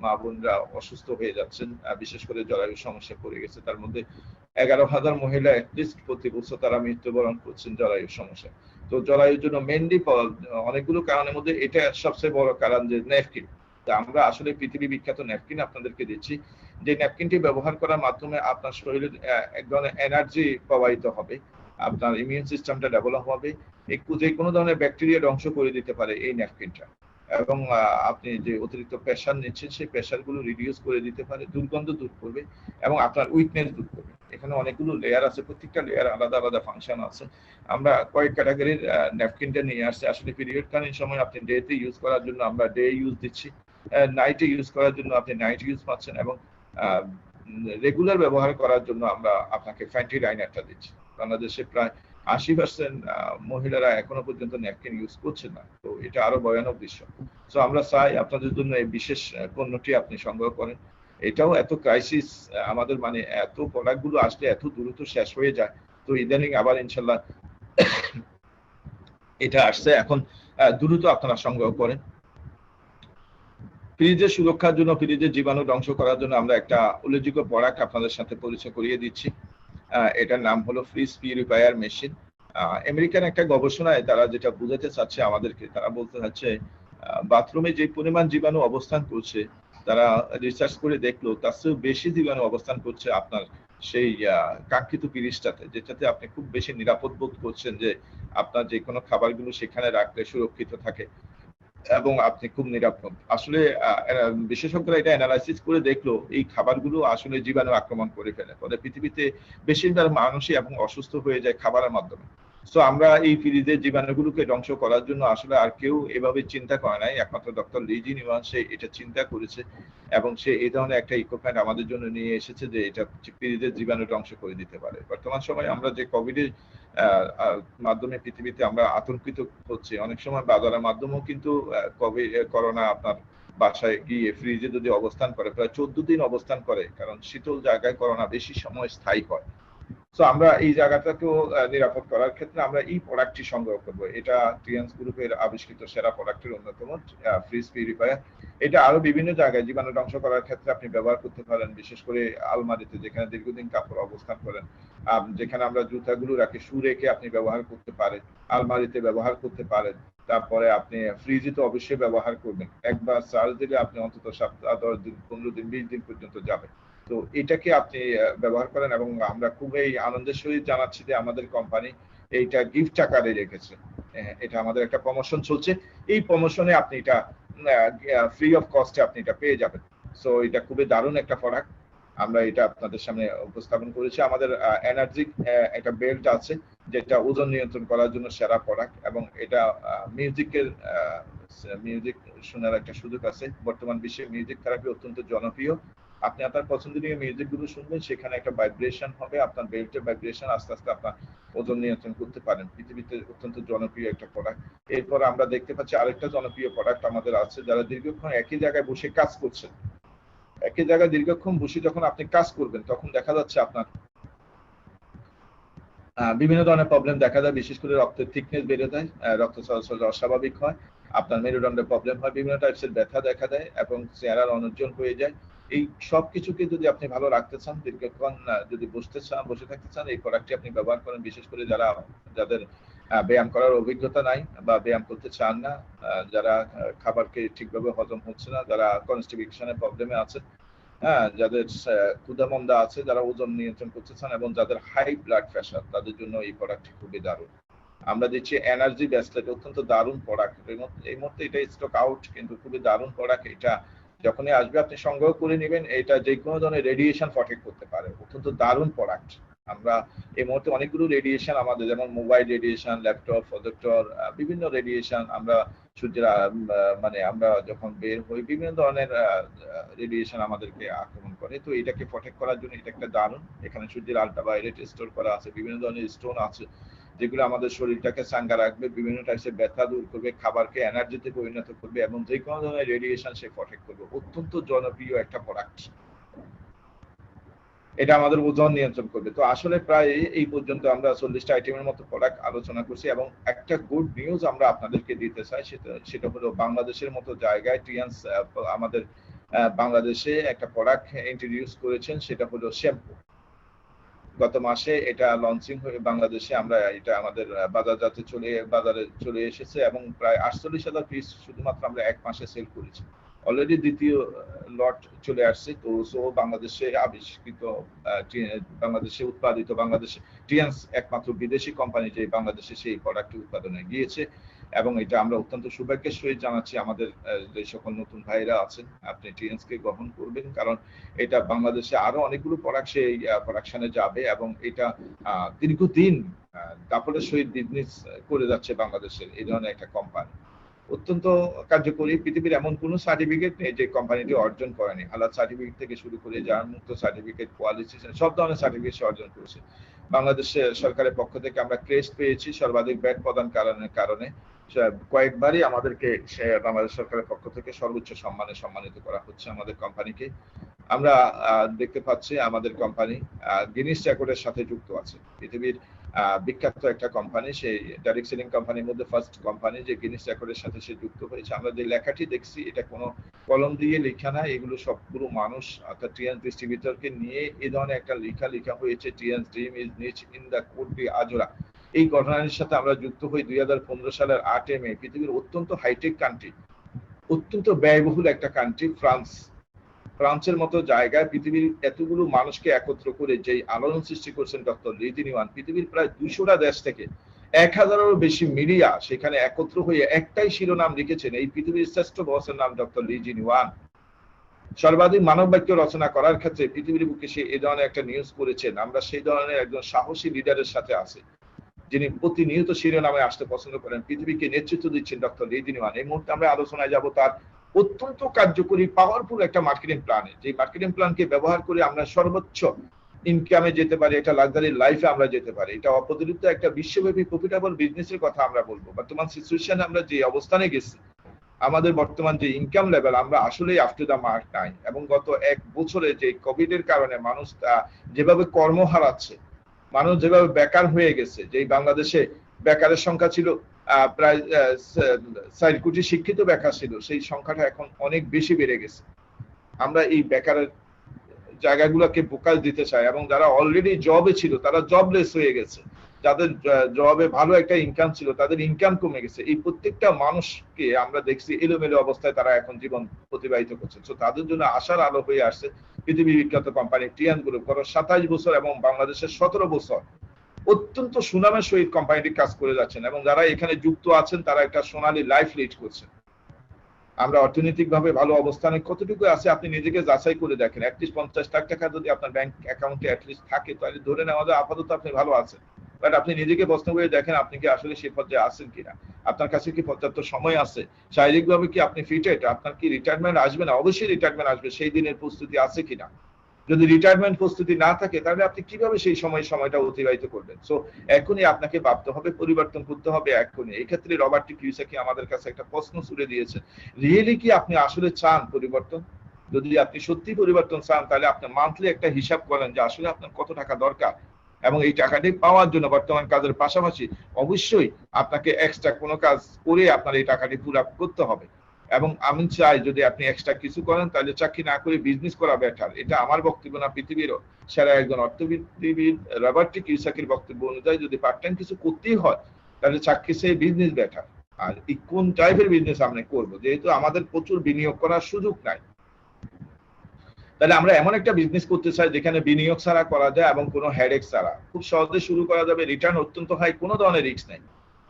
মা বোনরা অসুস্থ হয়ে যাচ্ছেন, বিশেষ করে জরায়ু সমস্যা পড়ে গেছে। তার মধ্যে 11,000 মহিলা অ্যাটলিস্ট প্রতি বছর তারা মৃত্যুবরণ করছেন জরায়ুর সমস্যা। তো জরায়ুর জন্য মেনলি অনেকগুলো কারণের মধ্যে এটা সবচেয়ে বড় কারণ, যে ন্যাপকিন। তা আমরা আসলে পৃথিবী বিখ্যাত ন্যাপকিন আপনাদেরকে দিচ্ছি, যে ন্যাপকিনটি ব্যবহার করার মাধ্যমে আপনার শরীরে এক ধরনের এনার্জি প্রবাহিত হবে, আপনার ইমিউন সিস্টেমটা ডেভেলপ হবে, যে কোনো ধরনের ব্যাকটেরিয়া ধ্বংস করে দিতে পারে এই ন্যাপকিনটা, এবং আপনি যে অতিরিক্ত প্রেশার নিচ্ছেন সেই প্রেশার গুলো রিডিউস করে দিতে পারে, দুর্গন্ধ দূর করবে এবং আপনার উইকনেস দূর করবে। এখানে অনেকগুলো লেয়ার আছে, প্রত্যেকটা লেয়ার আলাদা আলাদা ফাংশন আছে। আমরা কয়েক ক্যাটাগরির ন্যাপকিনটা নিয়ে আসছি। আসলে পিরিয়ডকালীন সময় আপনি ডেতে ইউজ করার জন্য আমরা ডে ইউজ দিচ্ছি, নাইটে ইউজ করার জন্য আপনি নাইট ইউজ পাচ্ছেন, এবং রেগুলার ব্যবহার করার জন্য আমরা আপনাকে ফ্যান্টি লাইনারটা দিচ্ছি। বাংলাদেশে প্রায় 80% মহিলারা এখনো পর্যন্ত ন্যাপকিন ইউজ করছেন না, তো এটা আরো ভয়ানক বিষয়। তো আমরা চাই আপনাদের জন্য এই বিশেষ পণ্যটি আপনি সংগ্রহ করেন। এটাও এত ক্রাইসিস, আমাদের মানে এত প্রোডাক্ট গুলো আসলে এত দ্রুত শেষ হয়ে যায়, তো ইদানিং আবার ইনশাল্লাহ এটা আসছে, এখন দ্রুত আপনারা সংগ্রহ করেন। ফ্রিজের সুরক্ষার জন্য, ফ্রিজের জীবাণু ধ্বংস করার জন্য আমরা একটা উল্লেখযোগ্য প্রোডাক্ট আপনাদের সাথে পরিচয় করিয়ে দিচ্ছি। এটার নাম হলো ফ্রিজ পিউরিফায়ার মেশিন। আমেরিকান একটা গবেষণায় তারা যেটা বুঝাতে চাচ্ছে আমাদেরকে, তারা বলতে চাচ্ছে বাথরুমে যে পরিমাণ জীবাণু অবস্থান করছে, তারা রিসার্চ করে দেখলো তার চেয়েও বেশি জীবাণু অবস্থান করছে আপনার সেই কাঙ্ক্ষিত ফ্রিজটাতে, যেটাতে আপনি খুব বেশি নিরাপদ বোধ করছেন যে আপনার যে কোনো খাবারগুলো সেখানে রাখলে সুরক্ষিত থাকে এবং আপনি খুব নিরাপদ। আসলে বিশেষজ্ঞরা এটা অ্যানালাইসিস করে দেখলো এই খাবারগুলো আসলে জীবাণু আক্রমণ করে ফেলে, ফলে পৃথিবীতে বেশিরভাগ মানুষই এবং অসুস্থ হয়ে যায় খাবারের মাধ্যমে। সো আমরা এই ফ্রিজের জীবাণুগুলোকে ধ্বংস করার জন্য আসলে আর কেউ এভাবে চিন্তা করে নাই, একমাত্র ডক্টর লিজি নিওয়ান সে এটা চিন্তা করেছে, এবং সে এই ধরনের একটা ইকোপ্যান্ট আমাদের জন্য নিয়ে এসেছে যে এটা ফ্রিজের জীবাণু ধ্বংস করে দিতে পারে। বর্তমান সময়ে আমরা যে কোভিডের মাধ্যমে পৃথিবীতে আমরা আতঙ্কিত হচ্ছি, অনেক সময় বাজারের মাধ্যমেও কিন্তু করোনা আপনার বাসায় গিয়ে ফ্রিজে যদি অবস্থান করে প্রায় 14 দিন অবস্থান করে, কারণ শীতল জায়গায় করোনা বেশি সময় স্থায়ী হয়। তো আমরা এই জায়গাটাকেও নিরাপদ করার ক্ষেত্রে আমরা এই প্রোডাক্টটি সংগ্রহ করবো। এটা ট্রিয়ান্স গ্রুপের আবিষ্কৃত সেরা প্রোডাক্টের অন্যতম ফ্রিজ পিউরিফায়ার। এটা আরো বিভিন্ন জায়গায় জীবাণু ধ্বংস করার ক্ষেত্রে আপনি ব্যবহার করতে পারেন, বিশেষ করে আলমারিতে যেখানে দীর্ঘদিন কাপড় অবস্থান করেন, যেখানে আমরা জুতাগুলো রাখি শু রেখে আপনি ব্যবহার করতে পারেন, আলমারিতে ব্যবহার করতে পারেন। তারপরে আপনি ফ্রিজে তো অবশ্যই ব্যবহার করবেন, একবার চার্জ দিলে আপনি অন্তত সপ্তাহ 10 দিন 15 দিন 20 দিন পর্যন্ত যাবে। তো এটাকে আপনি ব্যবহার করেন, এবং আমরা খুবই আনন্দের সহিত জানাচ্ছি যে আমাদের কোম্পানি এইটা গিফট আকারে রেখেছে। এটা আমাদের একটা প্রমোশন চলছে, এই প্রমোশনে আপনি এটা ফ্রি অফ কস্টে আপনি এটা পেয়ে যাবেন। সো এটা খুবই দারুণ একটা প্রোডাক্ট, আমরা এটা আপনাদের সামনে উপস্থাপন করেছি। আমাদের এনার্জি একটা বেল্ট আছে যেটা ওজন নিয়ন্ত্রণ করার জন্য সেরা প্রোডাক্ট, এবং এটা মিউজিক শোনার একটা সুযোগ আছে। বর্তমান বিশ্বে মিউজিক থেরাপি অত্যন্ত জনপ্রিয়। আপনি আপনার পছন্দনীয় মিউজিক গুলো শুনবেন, সেখানে একটা ভাইব্রেশন হবে, আপনার বেল্টের ভাইব্রেশন আস্তে আস্তে আপনার ওজন নিয়ন্ত্রণ করতে পারেন। পৃথিবীতে অত্যন্ত জনপ্রিয় একটা প্রোডাক্ট। এরপর আমরা দেখতে পাচ্ছি আরেকটা জনপ্রিয় প্রোডাক্ট আমাদের আছে, যারা দীর্ঘক্ষণ একই জায়গায় বসে কাজ করছেন। একই জায়গায় দীর্ঘক্ষণ বসে যখন আপনি কাজ করবেন, তখন দেখা যাচ্ছে আপনার বিভিন্ন ধরনের প্রবলেম দেখা যায়, বিশেষ করে রক্তের থিকনেস বেড়ে যায়, রক্ত চলাচল অস্বাভাবিক হয়, আপনার মেরুদণ্ডের প্রবলেম হয়, বিভিন্ন টাইপসের ব্যথা দেখা দেয় এবং চেহারার অনুজ্জ্বল হয়ে যায়। এই সব কিছুকে যদি আপনি ভালো রাখতে চান, দীর্ঘক্ষণ যদি বসে থাকতে চান, এই প্রোডাক্টটি আপনি ব্যবহার করেন। বিশেষ করে যাদের ব্যায়াম করার অভিজ্ঞতা নাই বা ব্যায়াম করতে চান না, যারা খাবারকে ঠিকভাবে হজম হচ্ছে না, যারা কনস্টিপেশনের প্রবলেমে আছে, যাদের ক্ষুধামন্দা আছে, যারা ওজন নিয়ন্ত্রণ করতে চান এবং যাদের হাই ব্লাড প্রেশার, তাদের জন্য এই প্রোডাক্টটি খুবই দারুণ। আমরা দিচ্ছি এনার্জি ব্রেসলেট, অত্যন্ত দারুণ প্রোডাক্ট। এই মুহূর্তে এটা স্টক আউট, কিন্তু খুবই দারুণ প্রোডাক্ট। এটা যখনই আসবে আপনি সংগ্রহ করে নেবেন। এটা যে কোনো ধরনের রেডিয়েশন প্রটেক্ট করতে পারে, অত্যন্ত দারুণ প্রোডাক্ট। আমরা এই মুহূর্তে অনেকগুলো রেডিয়েশন আমাদের, যেমন মোবাইল রেডিয়েশন, ল্যাপটপ, প্রজেক্টর, বিভিন্ন রেডিয়েশন, আমরা সূর্যের মানে আমরা যখন বের হই বিভিন্ন ধরনের রেডিয়েশন আমাদেরকে আক্রমণ করে। তো এটাকে প্রটেক্ট করার জন্য এটা একটা দারুণ। এখানে সূর্যের আল্ট্রাভায়োলেট স্টোর করা আছে, বিভিন্ন ধরনের স্টোন আছে যেগুলো আমাদের শরীরটাকে চাঙ্গা রাখবে, বিভিন্ন টাইপের ব্যথা দূর করবে, খাবারকে এনার্জিতে পরিণত করবে এবং যে কোনো ধরনের রেডিয়েশন সে প্রটেক্ট করবে। অত্যন্ত জনপ্রিয় একটা প্রোডাক্ট। এটা আমাদের ওজন নিয়ন্ত্রণ করবে। তো আসলে প্রায় এই পর্যন্ত আমরা 40টা আইটেমের মতো প্রোডাক্ট আলোচনা করছি এবং একটা গুড নিউজ আমরা আপনাদেরকে দিতে চাই, সেটা হলো বাংলাদেশের মতো জায়গায় টিয়ান্স আমাদের বাংলাদেশে একটা প্রোডাক্ট ইন্ট্রোডিউস করেছেন, সেটা হলো শ্যাম্পু। গত মাসে এটা লঞ্চিং হয়ে বাংলাদেশে আমরা এটা আমাদের বাজারে চলে এসেছে এবং প্রায় 48,000 পিস শুধুমাত্র আমরা এক মাসে সেল করেছি। অলরেডি দ্বিতীয় লট চলে আসছে। তো বাংলাদেশে আবিষ্কৃত, বাংলাদেশে উৎপাদিত, বাংলাদেশে টিয়ান্স একমাত্র বিদেশি কোম্পানি যে বাংলাদেশে সেই প্রোডাক্ট উৎপাদনে গিয়েছে এবং এটা আমরা অত্যন্ত সৌভাগ্যের সহিত জানাচ্ছি আমাদের যে সকল নতুন ভাইরা আছেন, আপনি টিএনস কে গ্রহণ করবেন, কারণ এটা বাংলাদেশে আরো অনেকগুলো প্রোডাক্ট সেই প্রোডাকশনে যাবে এবং এটা দীর্ঘদিন দাপটের সহিত বিজনেস করে যাচ্ছে বাংলাদেশের এই ধরনের একটা কোম্পানি। অত্যন্ত কার্যকরী। পৃথিবীর এমন কোনো সার্টিফিকেট নেই যে কোম্পানিটি অর্জন করেনি। হালাল সার্টিফিকেট থেকে শুরু করে জার্ম মুক্ত সার্টিফিকেট, কোয়ালিটি, সব ধরনের সার্টিফিকেট অর্জন করেছে। বাংলাদেশের সরকারের পক্ষ থেকে আমরা ক্রেস্ট পেয়েছি সর্বাধিক ব্যাট প্রদান কারণে। কয়েকবারই আমাদেরকে বাংলাদেশ সরকারের পক্ষ থেকে সর্বোচ্চ সম্মানে সম্মানিত করা হচ্ছে আমাদের কোম্পানিকে। আমরা দেখতে পাচ্ছি আমাদের কোম্পানি গিনিস রেকর্ডের সাথে যুক্ত আছে। পৃথিবীর বিখ্যাত একটা কোম্পানি, সেই ডাইরেক্ট সেলিং কোম্পানির মধ্যে ফার্স্ট কোম্পানি যে গিনিস রেকর্ডের সাথে সে যুক্ত হয়েছে। আমরা যে লেখাটি দেখছি এটা কোনো কলম দিয়ে লেখা না, এগুলো সবগুলো মানুষ অর্থাৎ টিএনস ডিস্ট্রিবিউটরকে নিয়ে এই ধরনের একটা লেখা হয়েছে। টিএনস ড্রিম ইজ নিচ ইন দ্য কোড ডি আজরা। এই ঘটনার সাথে আমরা যুক্ত হই 2015 সালের 8 মে। পৃথিবীর অত্যন্ত হাইটেক কান্ট্রি, অত্যন্ত ব্যয়বহুল একটা কান্ট্রি ফ্রান্সের মতো জায়গায় পৃথিবীর এতগুলো মানুষকে একত্র করে যে আলোড়ন সৃষ্টি করছেন ডক্টর লি জিনি ওয়ান। পৃথিবীর প্রায় 200টা দেশ থেকে 1000-এরও বেশি মিডিয়া সেখানে একত্র হয়ে একটাই শিরোনাম লিখেছেন, এই পৃথিবীর শ্রেষ্ঠ বসের নাম ডক্টর লি জিনি ওয়ান। সর্বাধিক মানব বাক্য রচনা করার ক্ষেত্রে পৃথিবীর বুকে সে এই ধরনের একটা নিউজ করেছেন। আমরা সেই ধরনের একজন সাহসী লিডারের সাথে আছি যিনি প্রতিনিয়ত শিরোনামে আসতে পছন্দ করেন। পৃথিবীকে নেতৃত্ব দিচ্ছেন ডক্টর লি জিনি ওয়ান। এই মুহূর্তে আমরা আলোচনায় যাব তার অত্যন্ত কার্যকরী পাওয়ারফুল একটা মার্কেটিং প্ল্যানে, যে মার্কেটিং প্ল্যানকে ব্যবহার করে আমরা সর্বোচ্চ ইনকামে যেতে পারি, এটা লাক্সারি লাইফে আমরা যেতে পারি, এটা অপরিহিত একটা বিশ্বব্যাপী প্রফিটেবল বিজনেসের কথা আমরা বলবো। বর্তমান সিচুয়েশনে আমরা যে অবস্থানে গেছি, আমাদের বর্তমান যে ইনকাম লেভেল, আমরা আসলেই আপ টু দা মার্ক নাই। এবং গত 1 বছরে যে কোভিড এর কারণে মানুষ যেভাবে কর্ম হারাচ্ছে, মানুষ যেভাবে বেকার হয়ে গেছে, যে বাংলাদেশে বেকারের সংখ্যা ছিল প্রায় 4 কোটি শিক্ষিত বেকার ছিল, সেই সংখ্যাটা এখন অনেক বেশি বেড়ে গেছে। আমরা এই বেকারের জায়গাগুলোকে ফোকাস দিতে চাই এবং যারা অলরেডি জবে ছিল তারা জবলেস হয়ে গেছে, যাদের জবে ভালো একটা ইনকাম ছিল তাদের ইনকাম কমে গেছে। এই প্রত্যেকটা মানুষকে আমরা দেখছি এলোমেলো অবস্থায় তারা এখন জীবন অতিবাহিত করছে। তো তাদের জন্য আশার আলো হয়ে আসছে পৃথিবীর বিখ্যাত কোম্পানি টিয়ান গ্রুপ। গত 27 বছর এবং বাংলাদেশের 17 বছর অত্যন্ত সুনামের সহিত কোম্পানিটি কাজ করে যাচ্ছেন এবং যারা এখানে যুক্ত আছেন তারা একটা সোনালী লাইফ লিড করছেন। আমরা অর্থনৈতিকভাবে ভালো অবস্থানে কতটুকু আছে আপনি নিজেকে যাচাই করে দেখেন। 50 লাখ টাকা যদি আপনার ব্যাংক অ্যাকাউন্টে অ্যাটলিস্ট থাকে, তাহলে ধরে নেওয়া যায় আপাতত আপনি ভালো আছেন। বাট আপনি নিজেকে প্রশ্ন করে দেখেন আপনি কি আসলে সেই পর্যায়ে আছেন কিনা, আপনার কাছে কি পর্যাপ্ত সময় আছে, শারীরিকভাবে কি আপনি ফিটেড, আপনার কি রিটায়ারমেন্ট আসবে না, অবশ্যই রিটায়ারমেন্ট আসবে, সেই দিনের প্রস্তুতি আছে কিনা। যদি রিটায়ারমেন্ট প্রস্তুতি না থাকে তাহলে আপনি কিভাবে সেই সময়টা অতিবাহিত করবেন। সো এখনই আপনাকে ভাবতে হবে, পরিবর্তন করতে হবে এখনই। এই ক্ষেত্রে রবার্ট টি কিওসাকি আমাদের কাছে একটা প্রশ্ন ছুড়ে দিয়েছে, রিয়েলি কি আপনি আসলে চান পরিবর্তন? যদি আপনি সত্যি পরিবর্তন চান তাহলে আপনি মান্থলি একটা হিসাব করেন যে আসলে আপনার কত টাকা দরকার এবং এই টাকাটি পাওয়ার জন্য বর্তমান কাজের পাশাপাশি অবশ্যই আপনাকে এক্সট্রা কোনো কাজ করে আপনার এই টাকাটি পুরো করতে হবে। এবং আমি চাই যদি আপনি এক্সট্রা কিছু করেন তাহলে চাকরি না করে বিজনেস করা বেটার। এটা আমার বক্তব্য না, পৃথিবীরও সেরা একজন অর্থনীতিবিদ রবার্ট টি কিওসাকির বক্তব্য অনুযায়ী যদি পার্ট টাইম কিছু করতেই হয় তাহলে চাকরি সে বিজনেস বেটার। আর কোন টাইপের বিজনেস আমরা করব, যেহেতু আমাদের প্রচুর বিনিয়োগ করার সুযোগ নাই, তাহলে আমরা এমন একটা বিজনেস করতে চাই যেখানে বিনিয়োগ ছাড়া করা যায় এবং কোনো হেডেক ছাড়া খুব সহজে শুরু করা যাবে, রিটার্ন অত্যন্ত হাই, কোনো ধরনের রিস্ক নেই,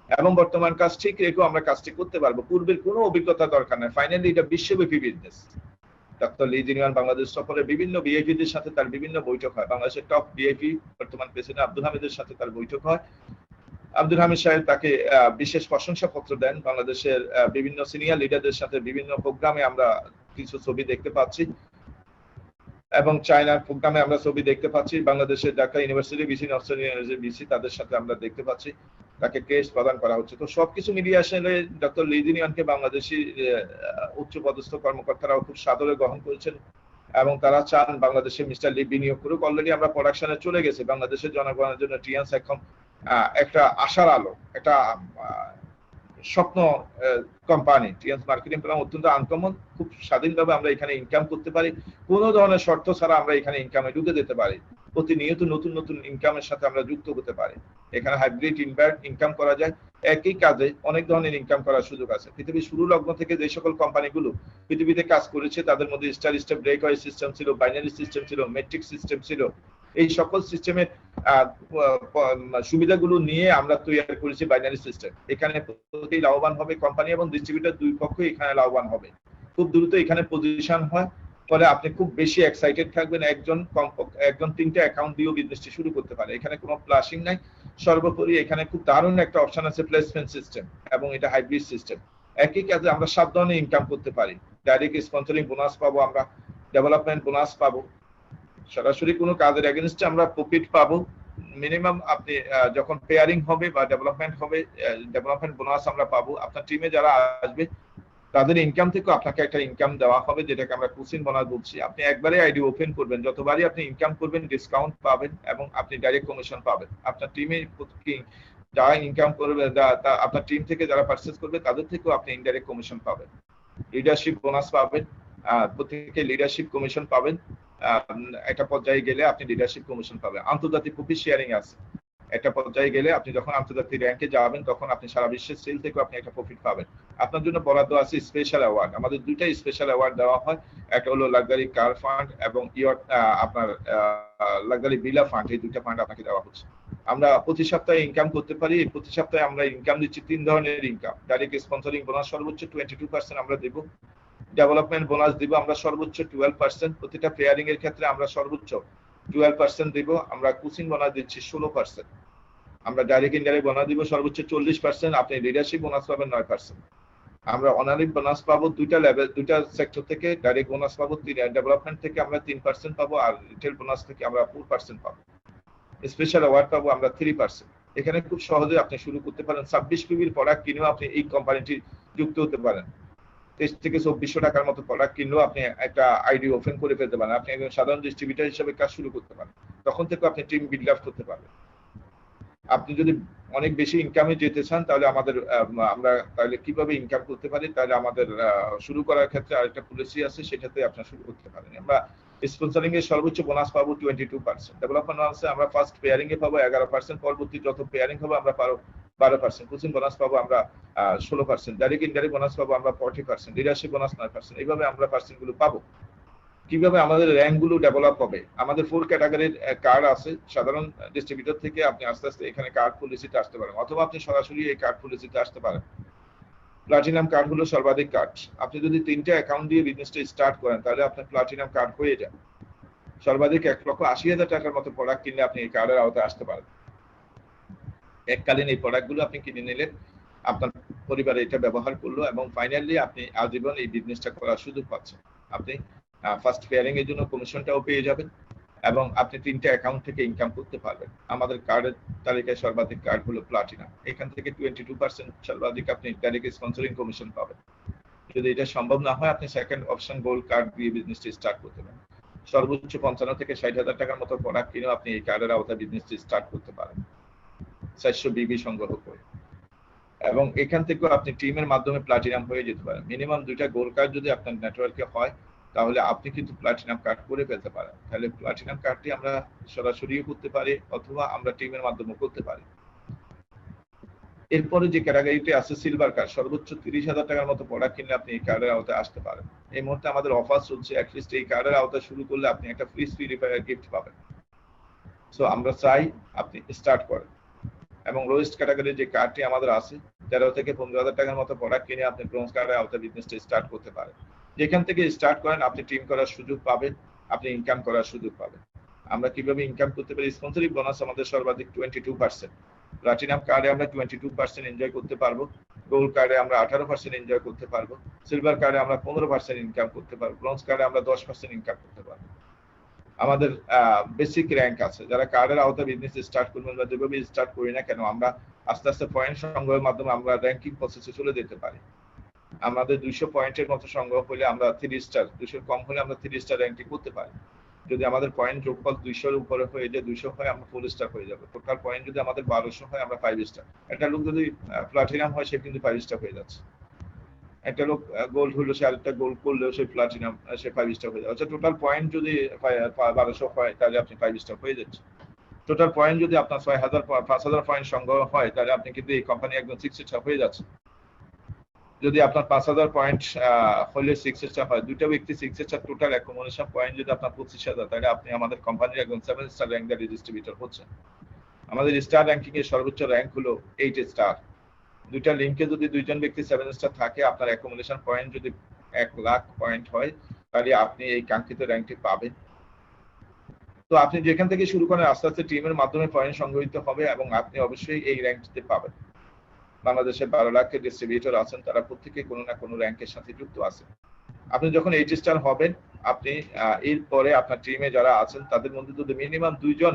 এবং বর্তমান কাজ ঠিক রেখেও আমরা কাজটি করতে পারবো, পূর্বের কোনো অভিজ্ঞতা দরকার নেই। ফাইনালি এটা বিশ্বব্যাপী বিজনেস। ডক্টর লি জিনিয়ান বাংলাদেশ সফরে বিভিন্ন ভিআইপিদের সাথে তার বিভিন্ন বৈঠক হয়। বাংলাদেশের টপ ভিআইপি বর্তমান প্রেসিডেন্ট আব্দুল হামিদের সাথে তার বৈঠক হয়। আব্দুল হামিদ সাহেব তাকে বিশেষ প্রশংসাপত্র দেন। বাংলাদেশের বিভিন্ন সিনিয়র লিডারদের সাথে বিভিন্ন প্রোগ্রামে আমরা কিছু ছবি দেখতে পাচ্ছি, এবং চায়নার প্রোগ্রামে আমরা ছবি দেখতে পাচ্ছি। বাংলাদেশের Dhaka university VC, Australia VC, তাদের সাথে আমরা দেখতে পাচ্ছি তাকে ক্রেস্ট প্রদান করা হচ্ছে। তো সবকিছু মিলিয়ে আসলে ডক্টর লি জিনিয়ানকে বাংলাদেশি উচ্চ পদস্থ কর্মকর্তারাও খুব সাদরে গ্রহণ করেছেন এবং তারা চান বাংলাদেশে মিস্টার লি বিনিয়োগ করুক। অলরেডি আমরা প্রোডাকশনে চলে গেছে। বাংলাদেশের জনগণের জন্য টিএনস এখন একটা আশার আলো, একটা স্বপ্ন কোম্পানি। টিএনস মার্কেটিং প্ল্যান অত্যন্ত আনকমন, খুব স্বাধীনভাবে আমরা এখানে ইনকাম করতে পারি, কোনো ধরনের শর্ত ছাড়া আমরা এখানে ইনকামে ঢুকে যেতে পারি, প্রতিনিয়ত নতুন নতুন ইনকামের সাথে আমরা যুক্ত হতে পারি। এখানে হাইব্রিড ইনকাম করা যায়, একই কাজে অনেক ধরনের ইনকাম করার সুযোগ আছে। পৃথিবীর শুরু লগ্ন থেকে যে সকল কোম্পানিগুলো পৃথিবীতে কাজ করেছে তাদের মধ্যে স্টার স্টেপ ব্রেকওয়ে সিস্টেম ছিল, বাইনারি সিস্টেম ছিল, মেট্রিক সিস্টেম ছিল। এই সকল সিস্টেমের সুবিধাগুলো নিয়ে আমরা তৈরি করেছি বাইনারি সিস্টেম। এখানে প্রতি লাভবান হবে কোম্পানি এবং ডিস্ট্রিবিউটর, দুই পক্ষই এখানে লাভবান হবে। খুব দ্রুত এখানে পজিশন হয়, ফলে আপনি খুব বেশি এক্সাইটেড থাকবেন। একজন 3টে অ্যাকাউন্ট দিয়েও বিজনেসটি শুরু করতে পারে। এখানে কোনো প্লাসিং নাই। সর্বোপরি এখানে খুব দারুণ একটা অপশন আছে প্লেসমেন্ট সিস্টেম, এবং এটা হাইব্রিড সিস্টেম। একই কাজে আমরা 7 ধরনের ইনকাম করতে পারি। ডাইরেক্ট স্পন্সরিং বোনাস পাবো, আমরা ডেভেলপমেন্ট বোনাস পাবো, সরাসরি কোনো কাজের এগেইনস্টে আমরা প্রফিট পাবো। মিনিমাম আপনি যখন পেয়ারিং হবে বা ডেভেলপমেন্ট হবে, ডেভেলপমেন্ট বোনাস আমরা পাবো। আপনার টিমে যারা আসবে তাদের ইনকাম থেকে আপনাকে একটা ইনকাম দেওয়া হবে, যেটাকে আমরা কুসিন বোনাস বলছি। আপনি একবারে আইডি ওপেন করবেন, যতবারই আপনি ইনকাম করবেন ডিসকাউন্ট পাবেন এবং আপনি ডাইরেক্ট কমিশন পাবেন। আপনার টিমে যারা ইনকাম করবে, আপনার টিম থেকে যারা পারচেজ করবে তাদের থেকেও আপনি ইনডাইরেক্ট কমিশন পাবেন। লিডারশিপ বোনাস পাবেন, প্রত্যেকে লিডারশিপ কমিশন পাবেন। একটা পর্যায়ে গেলে আপনি লিডারশিপ কমিশন পাবেন। আন্তর্জাতিক প্রফিট শেয়ারিং আছে। একটা পর্যায়ে গেলে আপনি যখন আন্তর্জাতিক র্যাঙ্কে যাবেন তখন আপনি সারা বিশ্বের সেল থেকে আপনি একটা প্রফিট পাবেন। আপনার জন্য বরাদ্দ আছে স্পেশাল অ্যাওয়ার্ড। আমাদের দুইটাই স্পেশাল অ্যাওয়ার্ড দেওয়া হয়, একটা হলো লাক্সারি কার ফান্ড এবং আপনার লাক্সারি ভিলা ফান্ড। এই দুইটা ফান্ড আপনাকে দেওয়া হচ্ছে। আমরা প্রতি সপ্তাহে ইনকাম করতে পারি। প্রতি সপ্তাহে আমরা ইনকাম দিচ্ছি 3 ধরনের ইনকাম। ডাইরেক্ট স্পন্সরিং বোনাস সর্বোচ্চ 22% আমরা দেব। ডেভেলপমেন্ট বোনাস দিব আমরা সর্বোচ্চ 12%। প্রতিটা পেয়ারিং এর ক্ষেত্রে আমরা সর্বোচ্চ 12% দিব। আমরা কোচিং বোনাস দিচ্ছি 16%। আমরা ডাইরেক্ট ইনডাইরেক্ট বোনাস দিব সর্বোচ্চ 40%। আপনি লিডারশিপ বোনাস পাবেন 9%। আমরা অনারি বোনাস পাবো দুইটা লেভেল, দুইটা সেক্টর থেকে। ডাইরেক্ট বোনাস পাবো, ডেভেলপমেন্ট থেকে আমরা 3% পাবো, আর রিটেল বোনাস থেকে আমরা 4% পাবো। স্পেশাল অ্যাওয়ার্ড পাবো আমরা 3%। এখানে খুব সহজে আপনি শুরু করতে পারেন। 26 পিবির প্রোডাক্ট কিনেও আপনি এই কোম্পানিটি যুক্ত হতে পারেন। 23 থেকে 2400 টাকার মতো প্রোডাক্ট কিনলেও আপনি একটা আইডি ওপেন করে ফেলতে পারেন। আপনি একজন সাধারণ ডিস্ট্রিবিউটর হিসেবে কাজ শুরু করতে পারেন। তখন থেকে আপনি টিম বিল্ড আপ করতে পারবেন। আপনি যদি অনেক বেশি ইনকামে যেতে চান তাহলে আমরা তাহলে কিভাবে ইনকাম করতে পারি, তাহলে আমাদের শুরু করার ক্ষেত্রে আরেকটা পলিসি আছে, সেটাতে আপনি শুরু করতে পারেন। আমরা স্পন্সরিং এর সর্বোচ্চ বোনাস পাবো 22%। ডেভেলপমেন্ট বোনাসে আমরা ফার্স্ট পেয়ারিং এ পাবো 11%, পরবর্তী যত পেয়ারিং হবে আমরা পাবো 12%। কোচিং বোনাস পাবো আমরা 16%। ডাইরেক্ট ইনডাইরেক্ট বোনাস পাবো আমরা 40%। Leadership bonus 9%। এইভাবে আমরা পার্সেন্ট গুলো পাবো। কিভাবে আমাদের র্যাঙ্ক গুলো ডেভেলপ হবে, আমাদের 4 ক্যাটাগরির কার্ড আছে। সাধারণ ডিস্ট্রিবিউটর থেকে আপনি আস্তে আস্তে এখানে কার্ড পলিসিতে আসতে পারেন, অথবা আপনি সরাসরি এই কার্ড পলিসিতে আসতে পারেন। প্লাটিনাম কার্ড হলো সর্বাধিক কার্ড। আপনি যদি 3টে অ্যাকাউন্ট দিয়ে বিজনেসটা স্টার্ট করেন তাহলে আপনার প্লাটিনাম কার্ড হয়ে যায়। সর্বাধিক 1,80,000 টাকার মতো প্রোডাক্ট কিনলে আপনি এই কার্ডের আওতায় আসতে পারেন। এককালীন এই প্রোডাক্টগুলো আপনি কিনে নিলেন, আপনার পরিবারে এটা ব্যবহার করলো, এবং ফাইনালি আপনি আজীবন এই বিজনেসটা করার সুযোগ পাচ্ছেন। আপনি ফার্স্ট পেয়ারিং এর জন্য কমিশনটাও পেয়ে যাবেন, এবং আপনি 3টে অ্যাকাউন্ট থেকে ইনকাম করতে পারবেন। আমাদের কার্ডের তালিকায় সর্বাধিক কার্ড হলো প্লাটিনাম। এখান থেকে 22% সর্বাধিক আপনি ডাইরেক্ট স্পন্সরিং কমিশন পাবেন। যদি এটা সম্ভব না হয় আপনি সেকেন্ড অপশন গোল্ড কার্ড দিয়ে বিজনেসটি স্টার্ট করতে পারেন। সর্বোচ্চ 55 থেকে 60,000 টাকার মতো প্রোডাক্ট কিনেও আপনি এই কার্ডের আওতায় বিজনেসটি স্টার্ট করতে পারেন 400 বিবি সংগ্রহ করে। এবং এখান থেকেও আপনি টিমের মাধ্যমে প্লাটিনাম হয়ে যেতে পারেন। মিনিমাম 2টা গোল্ড কার্ড যদি আপনার নেটওয়ার্কে হয় তাহলে আপনি কিন্তু প্লাটিনাম কার্ড করে ফেলতে পারেন। তাহলে প্লাটিনাম কার্ডটি আমরা সরাসরিও করতে পারি অথবা আমরা টিমের মাধ্যমে করতে পারি। এরপরে যে ক্যাটাগরিটি আছে সিলভার কার্ড, সর্বোচ্চ 30,000 টাকার মতো প্রোডাক্ট কিনলে আপনি এই কার্ডের আওতায় আসতে পারেন। এই মুহূর্তে আমাদের অফার চলছে, অ্যাটলিস্ট এই কার্ডের আওতায় শুরু করলে আপনি একটা ফ্রি স্পিরিফায়ার গিফট পাবেন। সো আমরা চাই আপনি স্টার্ট করেন। এবং লোয়েস্ট ক্যাটাগরির যে কার্ডটি আমাদের আছে 13 থেকে 15,000 টাকার মতো প্রোডাক্ট কিনে আপনি ব্রোঞ্জ কার্ডের আওতায় বিজনেসটা স্টার্ট করতে পারেন। যেখান থেকে স্টার্ট করেন আপনি টিম করার সুযোগ পাবেন, আপনি ইনকাম করার সুযোগ পাবেন। আমরা কিভাবে ইনকাম করতে পারি? স্পন্সরশিপ বোনাস আমাদের সর্বাধিক 22%। প্লাটিনাম কার্ডে আমরা 22% এনজয় করতে পারবো, গোল্ড কার্ডে আমরা 18% এনজয় করতে পারবো, সিলভার কার্ডে আমরা 15% ইনকাম করতে পারবো, ব্রোঞ্জ কার্ডে আমরা 10% ইনকাম করতে পারবো। আমাদের বেসিক র্যাঙ্ক আছে, যারা কার্ডের আওতায় বিজনেস স্টার্ট করবেন বা যেভাবে স্টার্ট করি না কেন আমরা আস্তে আস্তে পয়েন্ট সংগ্রহের মাধ্যমে আমরা র্যাঙ্কিং প্রসেসে চলে যেতে পারি। আমাদের 200 পয়েন্টের মতো সংগ্রহ হলে আমরা 3 স্টার, 200 কম হলে আমরা 3 স্টার র্যাঙ্কিং করতে পারি। যদি আমাদের পয়েন্ট যোগফল 200 এর উপরে হয়ে যায়, 200 হয় আমরা 4 স্টার হয়ে যাবে। টোটাল পয়েন্ট যদি আমাদের 1200 হয় আমরা 5 স্টার। একটা লোক যদি প্লাটিনাম হয় সে কিন্তু 5 স্টার হয়ে যাচ্ছে। একটা লোক গোল্ড হলো, সে আরেকটা গোল্ড করলেও সে প্লাটিনাম, সে 5 স্টার হয়ে যাবে। আচ্ছা, টোটাল পয়েন্ট যদি 1200 হয় তাহলে আপনি 5 স্টার হয়ে যাচ্ছে। টোটাল পয়েন্ট যদি আপনার 6,000 5,000 পয়েন্ট সংগ্রহ হয় তাহলে আপনি কিন্তু এই কোম্পানি একদম 6 স্টার হয়ে যাচ্ছে। যদি আপনার 5,000 পয়েন্ট হলে 6 স্টার হয়, দুটো ব্যক্তি 6 স্টার, টোটাল অ্যাকোমোডেশন পয়েন্ট যদি আপনার 25,000, তাহলে আপনি আমাদের কোম্পানির একদম 7 স্টার র্যাঙ্ক ডিস্ট্রিবিউটর হচ্ছেন। আমাদের স্টার র্যাঙ্কিং এর সর্বোচ্চ র্যাঙ্ক হলো 8 স্টার। দুইটা লিংকে যদি দুইজন ব্যক্তি 7 স্টার থাকে, আপনার অ্যাকোমোডেশন পয়েন্ট যদি 1 লাখ পয়েন্ট হয় তাহলে আপনি এই কাঙ্ক্ষিত র্যাঙ্কটি পাবেন। তো আপনি যেখান থেকে শুরু করেন আস্তে আস্তে টিমের মাধ্যমে পয়েন্ট সংগ্রহিত হবে এবং আপনি অবশ্যই এই র্যাঙ্কটিতে পাবেন। বাংলাদেশে 12 লাখের ডিস্ট্রিবিউটর আছেন, তারা প্রত্যেকে কোনো না কোনো র্যাঙ্কের সাথে যুক্ত আছে। আপনি যখন 8 স্টার হবেন, আপনি এরপরে আপনার টিমে যারা আছেন তাদের মধ্যে যদি মিনিমাম 2 জন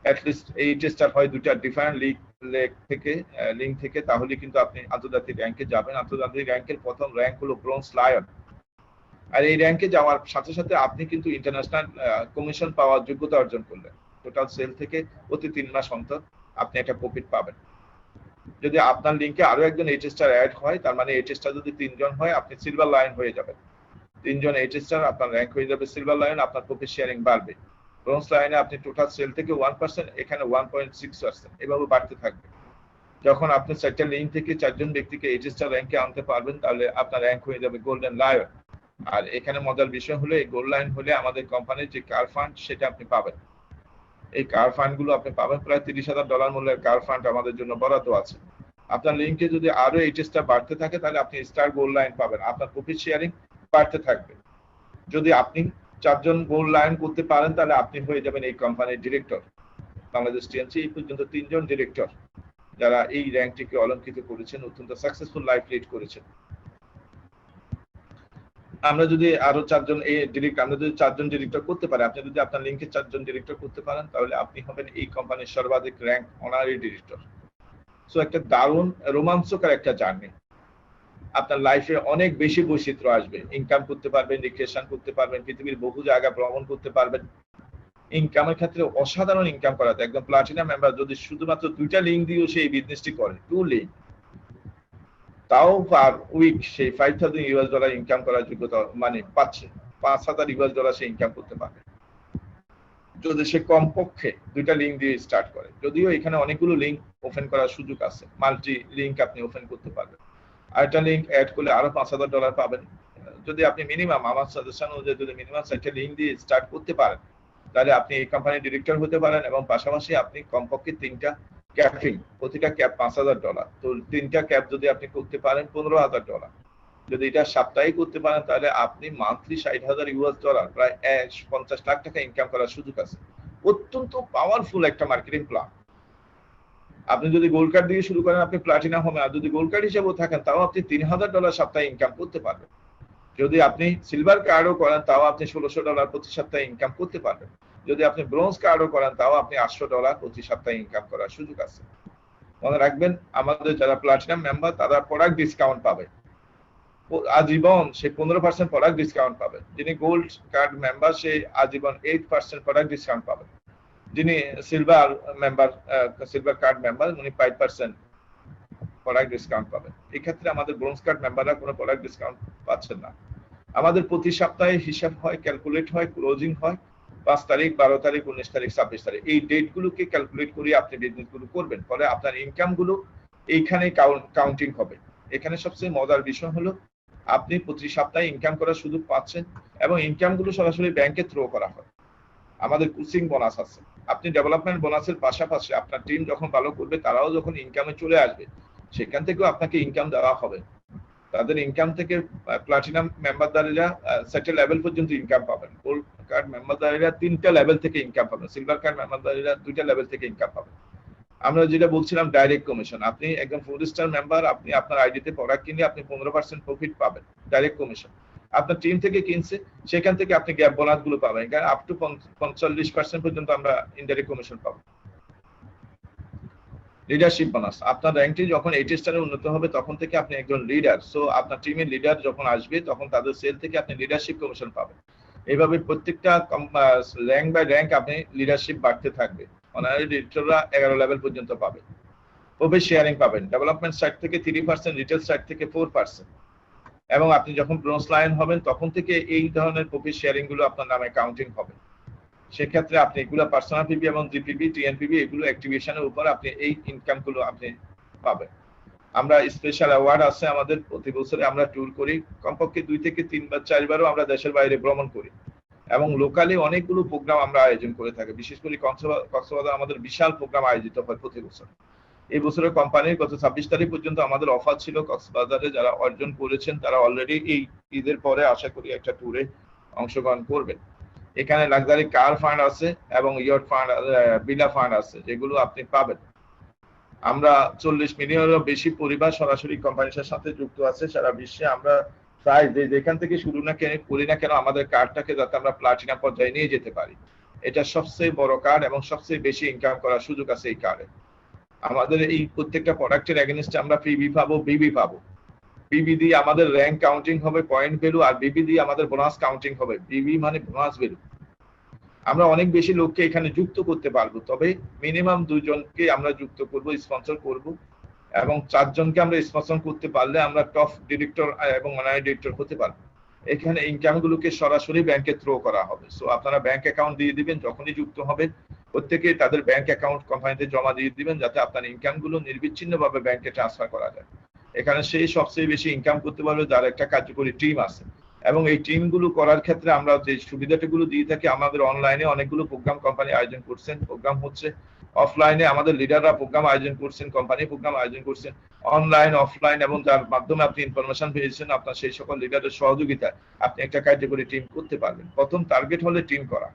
অ্যাটলিস্ট 8 স্টার হয়, দুইটা ডিফারেন্ট লিঙ্ক থেকে, তাহলে কিন্তু আপনি আন্তর্জাতিক র্যাঙ্কে যাবেন। আন্তর্জাতিক র্যাঙ্কের প্রথম র্যাঙ্ক হলো ব্রোঞ্জ লায়ন। আর এই র্যাঙ্কে যাওয়ার সাথে সাথে আপনি কিন্তু ইন্টারন্যাশনাল কমিশন পাওয়ার যোগ্যতা অর্জন করলেন। টোটাল সেল থেকে প্রতি 3 মাস অন্তর আপনি একটা প্রফিট পাবেন। যদি আপনার লিঙ্কে আরো একজন 8 স্টার অ্যাড হয়, তার মানে 8 স্টার যদি 3 জন হয়, আপনি সিলভার লায়ন হয়ে যাবেন। 3 জন 8 স্টার, আপনার র্যাঙ্ক হয়ে যাবে সিলভার লায়ন, আপনার প্রফিট শেয়ারিং বাড়বে। ব্রোঞ্জ লাইনে আপনি টোটাল সেল থেকে 1%, এখানে 1.6%, এভাবে বাড়তে থাকবে। যখন আপনি 4টা লিঙ্ক থেকে 4 জন ব্যক্তিকে 8 স্টার র্যাঙ্কে আনতে পারবেন, তাহলে আপনার র্যাঙ্ক হয়ে যাবে গোল্ডেন লায়ন। আর এখানে মজার বিষয় হলো, এই গোল্ড লাইন হলে আমাদের কোম্পানির যে কার ফান্ড সেটা আপনি পাবেন। এই কার ফান্ড গুলো আপনি পাবেন, প্রায় $30,000 মূল্যের কার ফান্ড আমাদের জন্য বরাদ্দ আছে। আপনার লিঙ্কে যদি আরো 8 স্টার বাড়তে থাকে তাহলে আপনি স্টার গোল্ড লাইন পাবেন, আপনার প্রফিট শেয়ারিং বাড়তে থাকবে। যদি আপনি 4 জন গোল্ড লাইন করতে পারেন তাহলে আপনি হয়ে যাবেন এই কোম্পানির ডিরেক্টর। বাংলাদেশ টিএনসি এই পর্যন্ত 3 জন ডিরেক্টর যারা এই র্যাঙ্কটিকে অলংকৃত করেছেন, অত্যন্ত সাকসেসফুল লাইফ লিড করেছেন। আমরা যদি আরো 4 জন আমরা যদি 4 জন ডিরেক্টর করতে পারি, আপনি যদি আপনার লিঙ্কে 4 জন ডিরেক্টর করতে পারেন তাহলে আপনি হবেন এই কোম্পানির সর্বাধিক র্যাঙ্ক অনারি ডিরেক্টর। সো একটা দারুণ রোমাঞ্চকর একটা জার্নি। আপনার লাইফে অনেক বেশি বৈচিত্র্য আসবে, ইনকাম করতে পারবেন, রিক্রিয়েশন করতে পারবেন, পৃথিবীর বহু জায়গা ভ্রমণ করতে পারবেন। ইনকামের ক্ষেত্রে অসাধারণ ইনকাম করাতে একদম প্লাটিনাম মেম্বার যদি শুধুমাত্র 2টা লিঙ্ক দিয়েও সেই বিজনেসটি করে, 2 লিঙ্ক, তাও পার উইক সেই $5,000 ইনকাম করার যোগ্যতা মানে পাচ্ছে। $5,000 সে ইনকাম করতে পারবে যদি সে কমপক্ষে 2টা লিঙ্ক দিয়ে স্টার্ট করে। যদিও এখানে অনেকগুলো লিঙ্ক ওপেন করার সুযোগ আছে, মাল্টি লিঙ্ক আপনি ওপেন করতে পারবেন। আরেকটা লিঙ্ক অ্যাড করলে আরো $5,000 পাবেন। যদি আপনি মিনিমাম, আমার সাজেশন অনুযায়ী যদি মিনিমাম 4টা লিঙ্ক দিয়ে স্টার্ট করতে পারেন তাহলে আপনি এই কোম্পানির ডিরেক্টর হতে পারেন এবং পাশাপাশি আপনি কমপক্ষে 3টা ক্যাপিং, প্রতিটা ক্যাপ $5,000। তো 3টা ক্যাপ যদি আপনি করতে পারেন $15,000, যদি এটা সাপ্তাহিক করতে পারেন তাহলে আপনি মান্থলি $60,000, প্রায় 50 লাখ টাকা ইনকাম করার সুযোগ আছে। অত্যন্ত পাওয়ারফুল একটা মার্কেটিং প্ল্যান। আপনি যদি গোল্ড কার্ড দিয়ে শুরু করেন আপনি প্লাটিনাম হবেন, আর যদি গোল্ড কার্ড হিসেবেও থাকেন তাও আপনি $3,000 সপ্তাহে ইনকাম করতে পারবেন। যদি আপনি সিলভার কার্ডও করেন তাও আপনি $1,600 প্রতি সপ্তাহে ইনকাম করতে পারবেন। যদি আপনি ব্রোঞ্জ কার্ডও করেন তাও আপনি $800 প্রতি সপ্তাহে ইনকাম করার সুযোগ আছে। মনে রাখবেন, আমাদের যারা প্লাটিনাম মেম্বার তারা প্রোডাক্ট ডিসকাউন্ট পাবে আজীবন, সে 15% প্রোডাক্ট ডিসকাউন্ট পাবে। যিনি গোল্ড কার্ড মেম্বার সে আজীবন 8% প্রোডাক্ট ডিসকাউন্ট পাবে। যিনি সিলভার কার্ড মেম্বার উনি 5% প্রোডাক্ট ডিসকাউন্ট পাবেন। এই ক্ষেত্রে আমাদের ব্রোঞ্জ কার্ড মেম্বাররা কোনো প্রোডাক্ট ডিসকাউন্ট পাচ্ছেন না। আমাদের প্রতি সপ্তাহে হিসাব হয়, ক্যালকুলেট হয়, ক্লোজিং হয় 5 তারিখ, 12 তারিখ, 19 তারিখ, 26 তারিখ। এই ডেটগুলোকে ক্যালকুলেট করে আপনি বিজনেসগুলো করবেন, ফলে আপনার ইনকামগুলো এইখানে কাউন্টিং হবে। এখানে সবচেয়ে মজার বিষয় হলো আপনি প্রতি সপ্তাহে ইনকাম করার সুযোগ পাচ্ছেন এবং ইনকামগুলো সরাসরি ব্যাংকে থ্রো করা হয়। আমাদের কোচিং বোনাস আছে, আপনি ডেভেলপমেন্ট বোনাসের পাশাপাশি আপনার টিম যখন ভালো করবে তারাও যখন ইনকামে চলে আসবে সেখান থেকেও আপনাকে ইনকাম দেওয়া হবে। তাদের ইনকাম থেকে প্লাটিনাম মেম্বারদারীরা সেটেল লেভেল পর্যন্ত ইনকাম পাবেন, গোল্ড কার্ড মেম্বারদারীরা 3টা লেভেল থেকে ইনকাম পাবেন, সিলভার কার্ড মেম্বারদারীরা 2টা লেভেল থেকে ইনকাম পাবেন। আমরা যেটা বলছিলাম ডাইরেক্ট কমিশন, আপনি একদম 4 স্টার মেম্বার, আপনি আপনার আইডিতে প্রোডাক্ট কিনলে আপনি 15% প্রফিট পাবেন ডাইরেক্ট কমিশন। আপনার টিম থেকে কিনছে সেখান থেকে আপনি গ্যাপ বোনাস গুলো পাবেন, কারণ আপ টু 45% পর্যন্ত আমরা ইনডাইরেক্ট কমিশন পাবো। লিডারশিপ বোনাস, আপনার র্যাঙ্কটি যখন 8 স্টারে উন্নত হবে তখন থেকে আপনি একজন লিডার, সো আপনার টিমের লিডার যখন আসবে তখন তাদের সেল থেকে আপনি লিডারশিপ কমিশন পাবেন। এইভাবে প্রত্যেকটা র্যাঙ্ক বাই র্যাঙ্ক আপনি লিডারশিপ বাড়তে থাকবে। অনারারি ডিরেক্টররা 11 লেভেল পর্যন্ত পাবে। প্রফিট শেয়ারিং পাবেন ডেভেলপমেন্ট সাইড থেকে 3%, রিটেল সাইড থেকে 4%, এবং আপনি যখন ব্রোঞ্জ লায়ন হবেন তখন থেকে এই ধরনের প্রফিট শেয়ারিং গুলো আপনার নামে কাউন্টিং হবে। সেক্ষেত্রে আপনি এগুলো পার্সোনাল পিবি এবং জিপিবি, টিএনপিবি এগুলো অ্যাক্টিভেশনের উপর আপনি এই ইনকাম গুলো আপনি পাবেন। আমরা স্পেশাল অ্যাওয়ার্ড আছে আমাদের, প্রতি বছরে আমরা ট্যুর করি, কমপক্ষে 2 থেকে 3 বা 4 বারও আমরা দেশের বাইরে ভ্রমণ করি এবং লোকালি অনেকগুলো প্রোগ্রাম আমরা আয়োজন করে থাকি। বিশেষ করে কক্সবাজার আমাদের বিশাল প্রোগ্রাম আয়োজিত হয় প্রতি বছর। এই বছরের কোম্পানির গত 26 তারিখ পর্যন্ত আমাদের অফার ছিল কক্সবাজারে যারা অর্জন করেছেন তারা অলরেডি এই ঈদের পরে আশা করি একটা ট্যুরে অংশগ্রহণ করবেন। এখানে লাক্সারি কার ফান্ড আছে এবং ইয়ট ফান্ড, বিলা ফান্ড আছে যেগুলো আপনি পাবেন। আমরা 40 মিলিয়নেরও বেশি পরিবার সরাসরি কোম্পানির সাথে যুক্ত আছে সারা বিশ্বে। আমরা প্রায় যেখান থেকে শুরু না করি না কেন আমাদের কার্ডটাকে যাতে আমরা প্লাটিনাম পর্যায়ে নিয়ে যেতে পারি, এটা সবচেয়ে বড় কার্ড এবং সবচেয়ে বেশি ইনকাম করার সুযোগ আছে এই কার্ডে। আমাদের এই প্রত্যেকটা প্রোডাক্টের এগেইনস্টে আমরা পিবি পাবো, বিবি পাবো। পিবি দিয়ে আমাদের র্যাঙ্ক কাউন্টিং হবে, পয়েন্ট ভ্যালু, আর বিবি দিয়ে আমাদের বোনাস কাউন্টিং হবে। বিবি মানে বোনাস ভ্যালু। আমরা অনেক বেশি লোককে এখানে যুক্ত করতে পারবো, তবে মিনিমাম 2 জনকে আমরা যুক্ত করব, স্পন্সর করব, এবং 4 জনকে আমরা স্পন্সর করতে পারলে আমরা টপ ডিরেক্টর এবং অনারারি ডিরেক্টর হতে পারবো। এখানে ইনকাম গুলোকে সরাসরি ব্যাংকে থ্রো করা হবে। সো আপনারা ব্যাংক অ্যাকাউন্ট দিয়ে দিবেন, যখনই যুক্ত হবেন প্রত্যেকে তাদের ব্যাংক অ্যাকাউন্ট কোম্পানিতে জমা দিয়ে দিবেন যাতে আপনার ইনকাম গুলো নির্বিচ্ছিন্নভাবে ব্যাংকে ট্রান্সফার করা যায়। এখানে সেই সবচেয়ে বেশি ইনকাম করতে পারবে যার একটা কার্যকরী টিম আছে, এবং এই টিমগুলো করার ক্ষেত্রে আমরা যে সুবিধাগুলো দিয়ে থাকি, আমাদের অনলাইনে অনেকগুলো প্রোগ্রাম কোম্পানি আয়োজন করছেন, প্রোগ্রাম হচ্ছে অফলাইনে আমাদের লিডাররা প্রোগ্রাম আয়োজন করছেন, কোম্পানি প্রোগ্রাম আয়োজন করছেন, অনলাইন অফলাইন, এবং যার মাধ্যমে আপনি ইনফরমেশন পেয়েছেন আপনার সেই সকল লিডারের সহযোগিতায় আপনি একটা কার্যকরী টিম করতে পারবেন। প্রথম টার্গেট হলে টিম করা,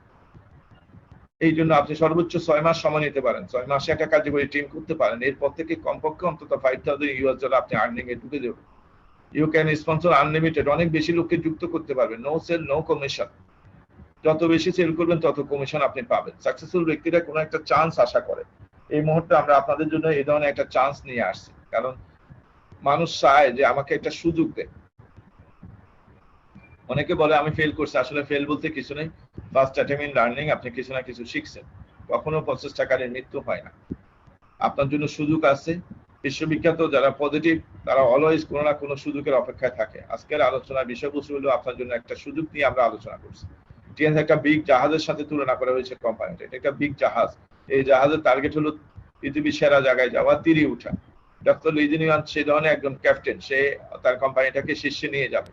এই জন্য আপনি সর্বোচ্চ 6 মাস সময় নিতে পারেন, 6 মাসে একটা কার্যকরী টিম করতে পারেন। এরপর থেকে কমপক্ষে অন্তত $5,000 আপনি আর্নিং এ ঢুকে দেবেন। ইউ ক্যান স্পন্সর আনলিমিটেড, অনেক বেশি লোককে যুক্ত করতে পারবেন। নো সেল নো কমিশন, যত বেশি সেল করবেন তত কমিশন আপনি পাবেন। সাকসেসফুল ব্যক্তিরা কোনো একটা চান্স আশা করে, এই মুহূর্তে আমরা আপনাদের জন্য এই ধরনের একটা চান্স নিয়ে আসছি, কারণ মানুষ চায় যে আমাকে একটা সুযোগ দেয়। অনেকে বলে আমি ফেল করছি, আসলে ফেল বলতে কিছু নেই, ফার্স্ট অ্যাটেম্প ইন লার্নিং, আপনি কিছু না কিছু শিখছেন। কখনো প্রচেষ্টাকারীর মৃত্যু হয় না, আপনার জন্য সুযোগ আছে। বিশ্ববিখ্যাত যারা পজিটিভ তারা অলওয়েজ কোনো না কোনো সুযোগের অপেক্ষায় থাকে। আজকের আলোচনার বিষয়বস্তু হলো আপনার জন্য একটা সুযোগ নিয়ে আমরা আলোচনা করছি। টিএনএস একটা বিগ জাহাজের সাথে তুলনা করা হয়েছে কোম্পানিটা, এটা একটা বিগ জাহাজ। এই জাহাজের টার্গেট হলো পৃথিবীর সেরা জায়গায় যাওয়া, তীরে ওঠা। ডক্টর লিজিনিয়ান সেই ধরনের একজন ক্যাপ্টেন, সে তার কোম্পানিটাকে শীর্ষে নিয়ে যাবে।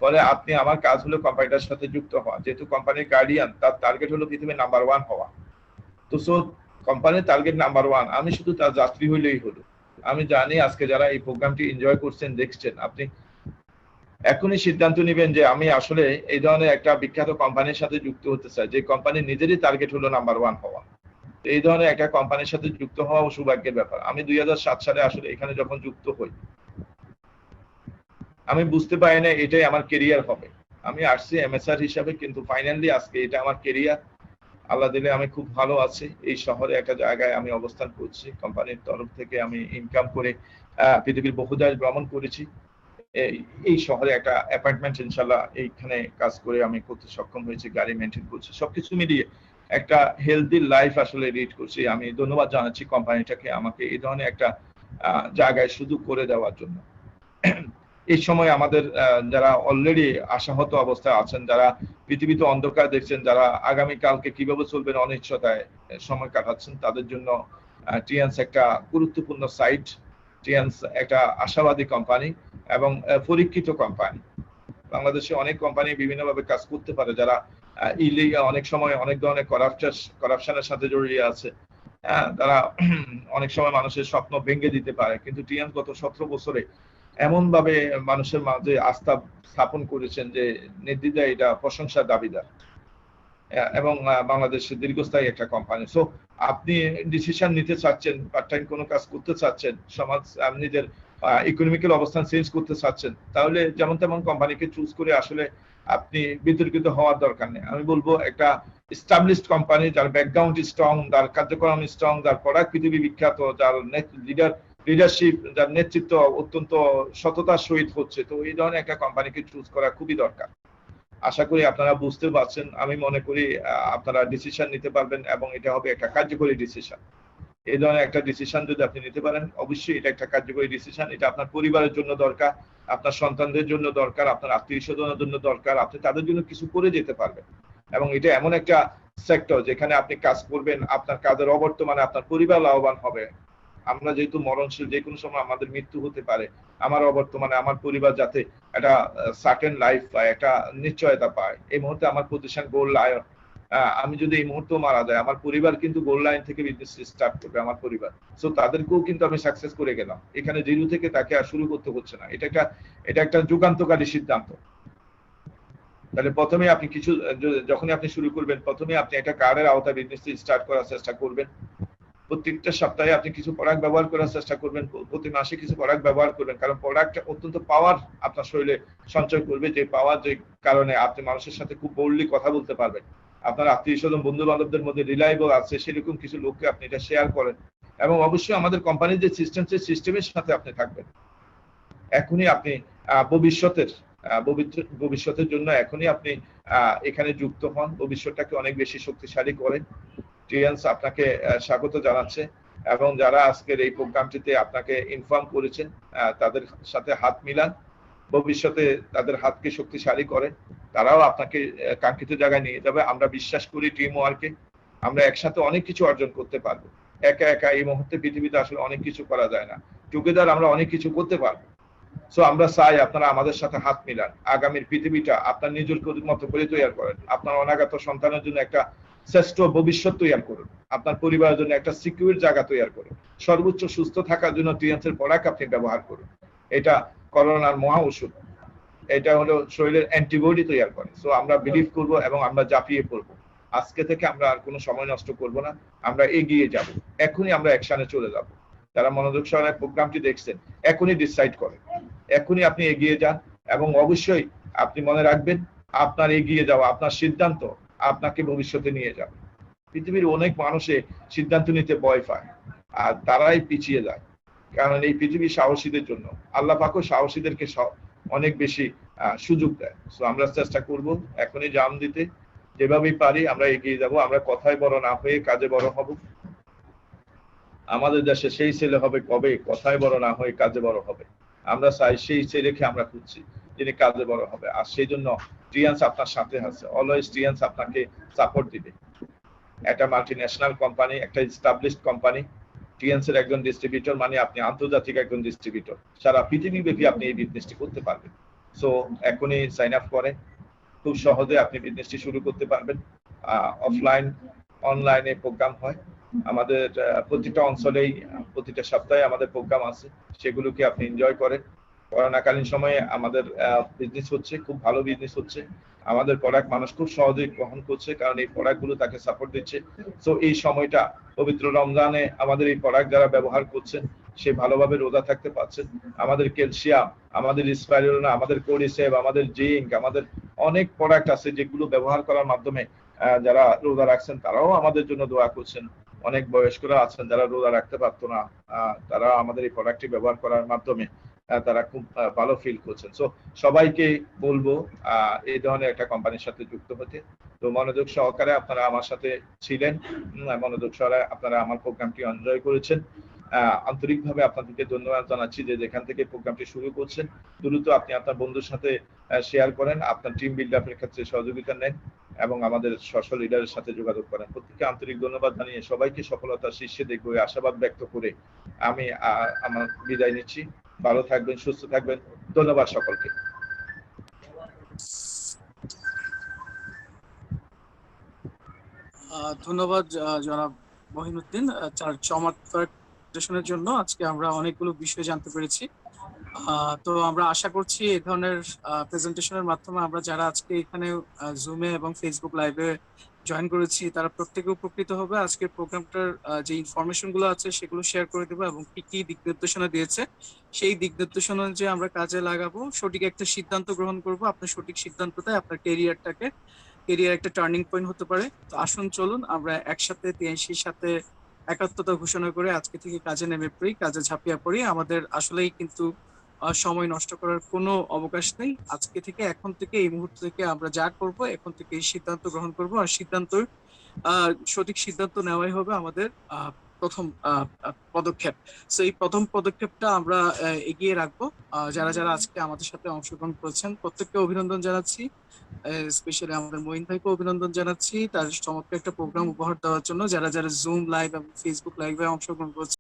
ফলে আপনি, আমার কাজ হলো কোম্পানিটার সাথে যুক্ত হওয়া, যেহেতু কোম্পানির গার্ডিয়ান, তার টার্গেট হলো পৃথিবীর নাম্বার 1 হওয়া। তো সো কোম্পানির টার্গেট নাম্বার 1, আমি শুধু তার যাত্রী হইলেই হলো। আমি জানি আজকে যারা এই প্রোগ্রামটি এনজয় করছেন, দেখছেন, আপনি এখনই সিদ্ধান্ত নেবেন যে আমি আসলে এই ধরনের একটা বিখ্যাত কোম্পানির সাথে যুক্ত হতে চাই, যে কোম্পানির নিজেরই টার্গেট হলো নাম্বার 1 হওয়া। তো এই ধরনের একটা কোম্পানির সাথে যুক্ত হওয়া সৌভাগ্যের ব্যাপার। আমি 2007 সালে আসলে এখানে যখন যুক্ত হই, আমি বুঝতে পারি না এটাই আমার কেরিয়ার হবে। আমি আসছি এমএসআর হিসাবে, কিন্তু ফাইনালি আজকে এটা আমার কেরিয়ার। আল্লাহ দিলে আমি খুব ভালো আছি, এই শহরে একটা জায়গায় আমি অবস্থান করছি। কোম্পানির তরফ থেকে আমি ইনকাম করে পৃথিবীর বহু দেশ ভ্রমণ করেছি। এই শহরে একটা অ্যাপার্টমেন্ট ইনশাল্লাহ এইখানে কাজ করে আমি করতে সক্ষম হয়েছি, গাড়ি মেনটেন করছি, সবকিছু মিলিয়ে একটা হেলদি লাইফ আসলে লিড করছি। আমি ধন্যবাদ জানাচ্ছি কোম্পানিটাকে আমাকে এই ধরনের একটা জায়গায় সুযোগ করে দেওয়ার জন্য। এই সময় আমাদের যারা অলরেডি আশাহত অবস্থায় আছেন, যারা পৃথিবীতে অন্ধকার দেখছেন, যারা আগামীকালকে কিভাবে চলবেন অনিশ্চয়তায় সময় কাটাচ্ছেন, তাদের জন্য টিএনস একটা গুরুত্বপূর্ণ সাইট। টিএনস একটা আশাবাদী কোম্পানি এবং পরীক্ষিত কোম্পানি। বাংলাদেশে অনেক কোম্পানি বিভিন্নভাবে কাজ করতে পারে, যারা ইলিগাল, অনেক সময় অনেক ধরনের করাপশনের সাথে জড়িয়ে আছে। তারা অনেক সময় মানুষের স্বপ্ন ভেঙে দিতে পারে, কিন্তু টিএনস গত 17 বছরে এমন ভাবে মানুষের মাঝে আস্থা স্থাপন করেছেন যে নির্দ্বিধায় এটা প্রশংসার দাবিদার এবং বাংলাদেশের দীর্ঘস্থায়ী একটা কোম্পানি। সো আপনি ডিসিশন নিতে চাচ্ছেন, পার্ট টাইম কোনো কাজ করতে চাচ্ছেন, সমাজ নিজের ইকোনমিক্যাল অবস্থান চেঞ্জ করতে চাচ্ছেন, তাহলে যেমন তেমন কোম্পানিকে চুজ করে আসলে আপনি বিতর্কিত হওয়ার দরকার নেই। আমি বলবো একটা এস্টাবলিশড কোম্পানি, যার ব্যাকগ্রাউন্ড স্ট্রং, যার কার্যক্রম স্ট্রং, যার প্রোডাক্ট পৃথিবী বিখ্যাত, যার লিডারশিপ, যার নেতৃত্ব অত্যন্ত সততার সহিত হচ্ছে, তো এই ধরনের একটা কোম্পানিকে চুজ করা খুবই দরকার। আশা করি আপনারা বুঝতে পারছেন। আমি মনে করি আপনারা ডিসিশন নিতে পারবেন এবং এটা হবে একটা কার্যকরী ডিসিশন। এই ধরনের একটা ডিসিশন যদি আপনি নিতে পারেন, অবশ্যই এটা একটা কার্যকরী ডিসিশন। এটা আপনার পরিবারের জন্য দরকার, আপনার সন্তানদের জন্য দরকার, আপনার আত্মীয় স্বজনের জন্য দরকার। আপনি তাদের জন্য কিছু করে যেতে পারবেন এবং এটা এমন একটা সেক্টর যেখানে আপনি কাজ করবেন, আপনার কাজের অবর্তমানে আপনার পরিবার লাভবান হবে। আমরা যেহেতু মরণশীল, যে কোনো সময় আমাদের মৃত্যু হতে পারে, আমার অবর্তমানে আমার পরিবার যাতে একটা সার্টেন লাইফ পায়, একটা নিশ্চয়তা পায়। এই মুহূর্তে আমার প্রতিষ্ঠান গোল লাইন, আমি যদি এই মুহূর্তে মারা যায়, আমার পরিবার কিন্তু গোল লাইন থেকে বিজনেস স্টার্ট করবে, আমার পরিবার। সো তাদেরকেও কিন্তু আমি সাকসেস করে গেলাম, এখানে জিরো থেকে তাকে আর শুরু করতে হচ্ছে না। এটা একটা যুগান্তকারী সিদ্ধান্ত। তাহলে প্রথমে আপনি কিছু, যখনই আপনি শুরু করবেন, প্রথমে আপনি একটা কার্ডের আওতায় বিজনেস স্টার্ট করার চেষ্টা করবেন। প্রত্যেকটা সপ্তাহে আপনি কিছু প্রোডাক্ট ব্যবহার করার চেষ্টা করবেন, প্রতি মাসে কিছু প্রোডাক্ট ব্যবহার করবেন, কারণ প্রোডাক্ট অত্যন্ত পাওয়ার আপনার শরীরে সঞ্চয় করবে, যে পাওয়ার, যে কারণে আপনি মানুষের সাথে খুব বোল্ডলি কথা বলতে পারবেন। আপনার আত্মীয় স্বজন, বন্ধু বান্ধবদের মধ্যে রিলায়েবল আছে সেরকম কিছু লোককে আপনি এটা শেয়ার করেন এবং অবশ্যই আমাদের কোম্পানির যে সিস্টেম, সেই সিস্টেমের সাথে আপনি থাকবেন। এখনই আপনি ভবিষ্যতের জন্য এখনই আপনি এখানে যুক্ত হন, ভবিষ্যৎটাকে অনেক বেশি শক্তিশালী করেন। টিএনস আপনাকে স্বাগত জানাচ্ছে এবং যারা আজকের এই প্রোগ্রামটিতে আপনাকে ইনফর্ম করেছেন তাদের সাথে হাত মিলান, ভবিষ্যতে তাদের হাতকে শক্তিশালী করেন, তারাও আপনাকে কাঙ্ক্ষিত জায়গায় নিয়ে যাবে। আমরা বিশ্বাস করি টিম ওয়ার্কে, আমরা একসাথে অনেক কিছু অর্জন করতে পারবো। একা একা এই মুহূর্তে পৃথিবীতে আসলে অনেক কিছু করা যায় না, টুগেদার আমরা অনেক কিছু করতে পারবো। সো আমরা চাই আপনারা আমাদের সাথে হাত মিলান, আগামীর পৃথিবীটা আপনার নিজের মতো করে তৈরি করেন, আপনার অনাগত সন্তানের জন্য একটা শ্রেষ্ঠ ভবিষ্যৎ তৈরি করুন, আপনার পরিবারের জন্য একটা সিকিউর জায়গা তৈরি করুন, সর্বোচ্চ সুস্থ থাকার জন্য টিএনসের প্রোডাক্ট আপনি ব্যবহার করুন। এটা করোনার মহা ওষুধ, এটা হলো শরীরের অ্যান্টিবডি তৈরি করে। সো আমরা বিলিভ করব এবং আমরা ঝাঁপিয়ে পড়বো। আজকে থেকে আমরা আর কোনো সময় নষ্ট করব না, আমরা এগিয়ে যাব, এখনই আমরা অ্যাকশনে চলে যাব। যারা মনোযোগ সহকারে প্রোগ্রামটি দেখছেন, এখনই ডিসাইড করেন, এখনই আপনি এগিয়ে যান এবং অবশ্যই আপনি মনে রাখবেন আপনার এগিয়ে যাওয়া, আপনার সিদ্ধান্ত আপনাকে ভবিষ্যতে নিয়ে যাবে। পৃথিবীর অনেক মানুষে সিদ্ধান্ত নিতে ভয় পায় আর তারাই পিছিয়ে যায়, কারণ এই পৃথিবী সাহসীদের জন্য। আল্লাহ পাকও সাহসীদেরকে অনেক বেশি সুযোগ দেয়। সো আমরা চেষ্টা করব এখনই জাম দিতে, যেভাবেই পারি আমরা এগিয়ে যাব। আমরা কথায় বড় না হয়ে কাজে বড় হব। আমাদের দেশে সেই ছেলে হবে কবে কথায় বড় না হয়ে কাজে বড় হবে। আমরা চাই সেই ছেলেকে আমরা খুঁজছি যিনি কাজে বড় হবে, আর সেই জন্য টিএনস আপনার সাথে আছে, অলওয়েজ টিএনস আপনাকে সাপোর্ট দিবে। একটা মাল্টিন্যাশনাল কোম্পানি, একটা এস্টাবলিশড কোম্পানি। টিএনস এর একজন ডিস্ট্রিবিউটর মানে আপনি আন্তর্জাতিক একজন ডিস্ট্রিবিউটর, সারা পৃথিবীব্যাপী আপনি এই বিজনেসটি করতে পারবেন। সো এখনই সাইন আপ করে খুব সহজে আপনি বিজনেসটি শুরু করতে পারবেন। অফলাইন অনলাইনে প্রোগ্রাম হয় আমাদের প্রতিটা অঞ্চলেই, প্রতিটা সপ্তাহে আমাদের প্রোগ্রাম আছে, সেগুলোকে আপনি এনজয় করেন। করোনাকালীন সময়ে আমাদের বিজনেস হচ্ছে, খুব ভালো বিজনেস হচ্ছে। আমাদের প্রোডাক্ট মানুষ খুব সহজেই গ্রহণ করছে, কারণ এই প্রোডাক্টগুলো তাকে সাপোর্ট দিচ্ছে। সো এই সময়টা পবিত্র রমজানে আমাদের এই প্রোডাক্ট যারা ব্যবহার করছেন সে ভালোভাবে রোজা থাকতে পারছেন। আমাদের ক্যালসিয়াম, আমাদের স্পাইরুলিনা, আমাদের কোরিসেভ, আমাদের জিঙ্ক, আমাদের অনেক প্রোডাক্ট আছে যেগুলো ব্যবহার করার মাধ্যমে যারা রোজা রাখছেন তারাও আমাদের জন্য দোয়া করছেন। অনেক বয়স্করা আছেন যারা রোজা রাখতে পারতো না, তারা আমাদের এই প্রোডাক্টটি ব্যবহার করার মাধ্যমে তারা খুব ভালো ফিল করছেন। সো সবাইকে বলবো এই ধরনের একটা কোম্পানির সাথে যুক্ত হতে। তো মনোযোগ সহকারে আপনারা আমার সাথে ছিলেন, মনোযোগ সহকারে আপনারা আমার প্রোগ্রামটি এনজয় করেছেন। আন্তরিকভাবে আপনাদেরকে ধন্যবাদ জানাচ্ছি যে যেখান থেকে প্রোগ্রামটি শুরু করছেন দ্রুত আপনি আপনার বন্ধুর সাথে শেয়ার করেন, আপনার টিম বিল্ড আপের ক্ষেত্রে সহযোগিতা নেন এবং আমাদের স্ব লিডারের সাথে যোগাযোগ করেন। প্রত্যেককে আন্তরিক ধন্যবাদ জানিয়ে সবাইকে সফলতার শীর্ষে দেখবো এই আশাবাদ ব্যক্ত করে আমি আমার বিদায় নিচ্ছি। ভালো থাকবেন, সুস্থ থাকবেন। ধন্যবাদ সকলকে। ধন্যবাদ জনাব মহিনুদ্দিন চমৎকার প্রেজেন্টেশনের জন্য। আজকে আমরা অনেকগুলো বিষয় জানতে পেরেছি। তো আমরা আশা করছি এই ধরনের প্রেজেন্টেশনের মাধ্যমে আমরা যারা আজকে এখানে জুমে এবং ফেসবুক লাইভে জয়েন করেছি তারা প্রত্যেকে উপকৃত হবে। আজকের প্রোগ্রামটার যে ইনফরমেশন গুলো আছে সেগুলো শেয়ার করে দেবো এবং কি কি দিক নির্দেশনা দিয়েছে সেই দিক নির্দেশনা অনুযায়ী আমরা কাজে লাগাবো, সঠিক একটা সিদ্ধান্ত গ্রহণ করব। আপনার সঠিক সিদ্ধান্তটাই আপনার কেরিয়ার একটা টার্নিং পয়েন্ট হতে পারে। তো আসুন চলুন আমরা একসাথে 83 সাথে একাত্মতা ঘোষণা করে আজকে থেকে কাজে নেমে পড়ি, কাজে ঝাঁপিয়ে পড়ি। আমাদের আসলেই কিন্তু সময় নষ্ট করার কোনো অবকাশ নেই। আজকে থেকে এখন থেকে এই মুহূর্ত থেকে আমরা যা করব এখন থেকে এই সিদ্ধান্ত গ্রহণ করব, আর সঠিক সিদ্ধান্ত নেওয়াই হবে আমাদের প্রথম পদক্ষেপ। তো এই প্রথম পদক্ষেপটা আমরা এগিয়ে রাখবো। যারা যারা আজকে আমাদের সাথে অংশগ্রহণ করেছেন প্রত্যেককে অভিনন্দন জানাচ্ছি। স্পেশালি আমাদের মঈন ভাইকে অভিনন্দন জানাচ্ছি তার চমৎকার একটা প্রোগ্রাম উপহার দেওয়ার জন্য। যারা যারা জুম লাইভ এবং ফেসবুক লাইভে অংশগ্রহণ করছে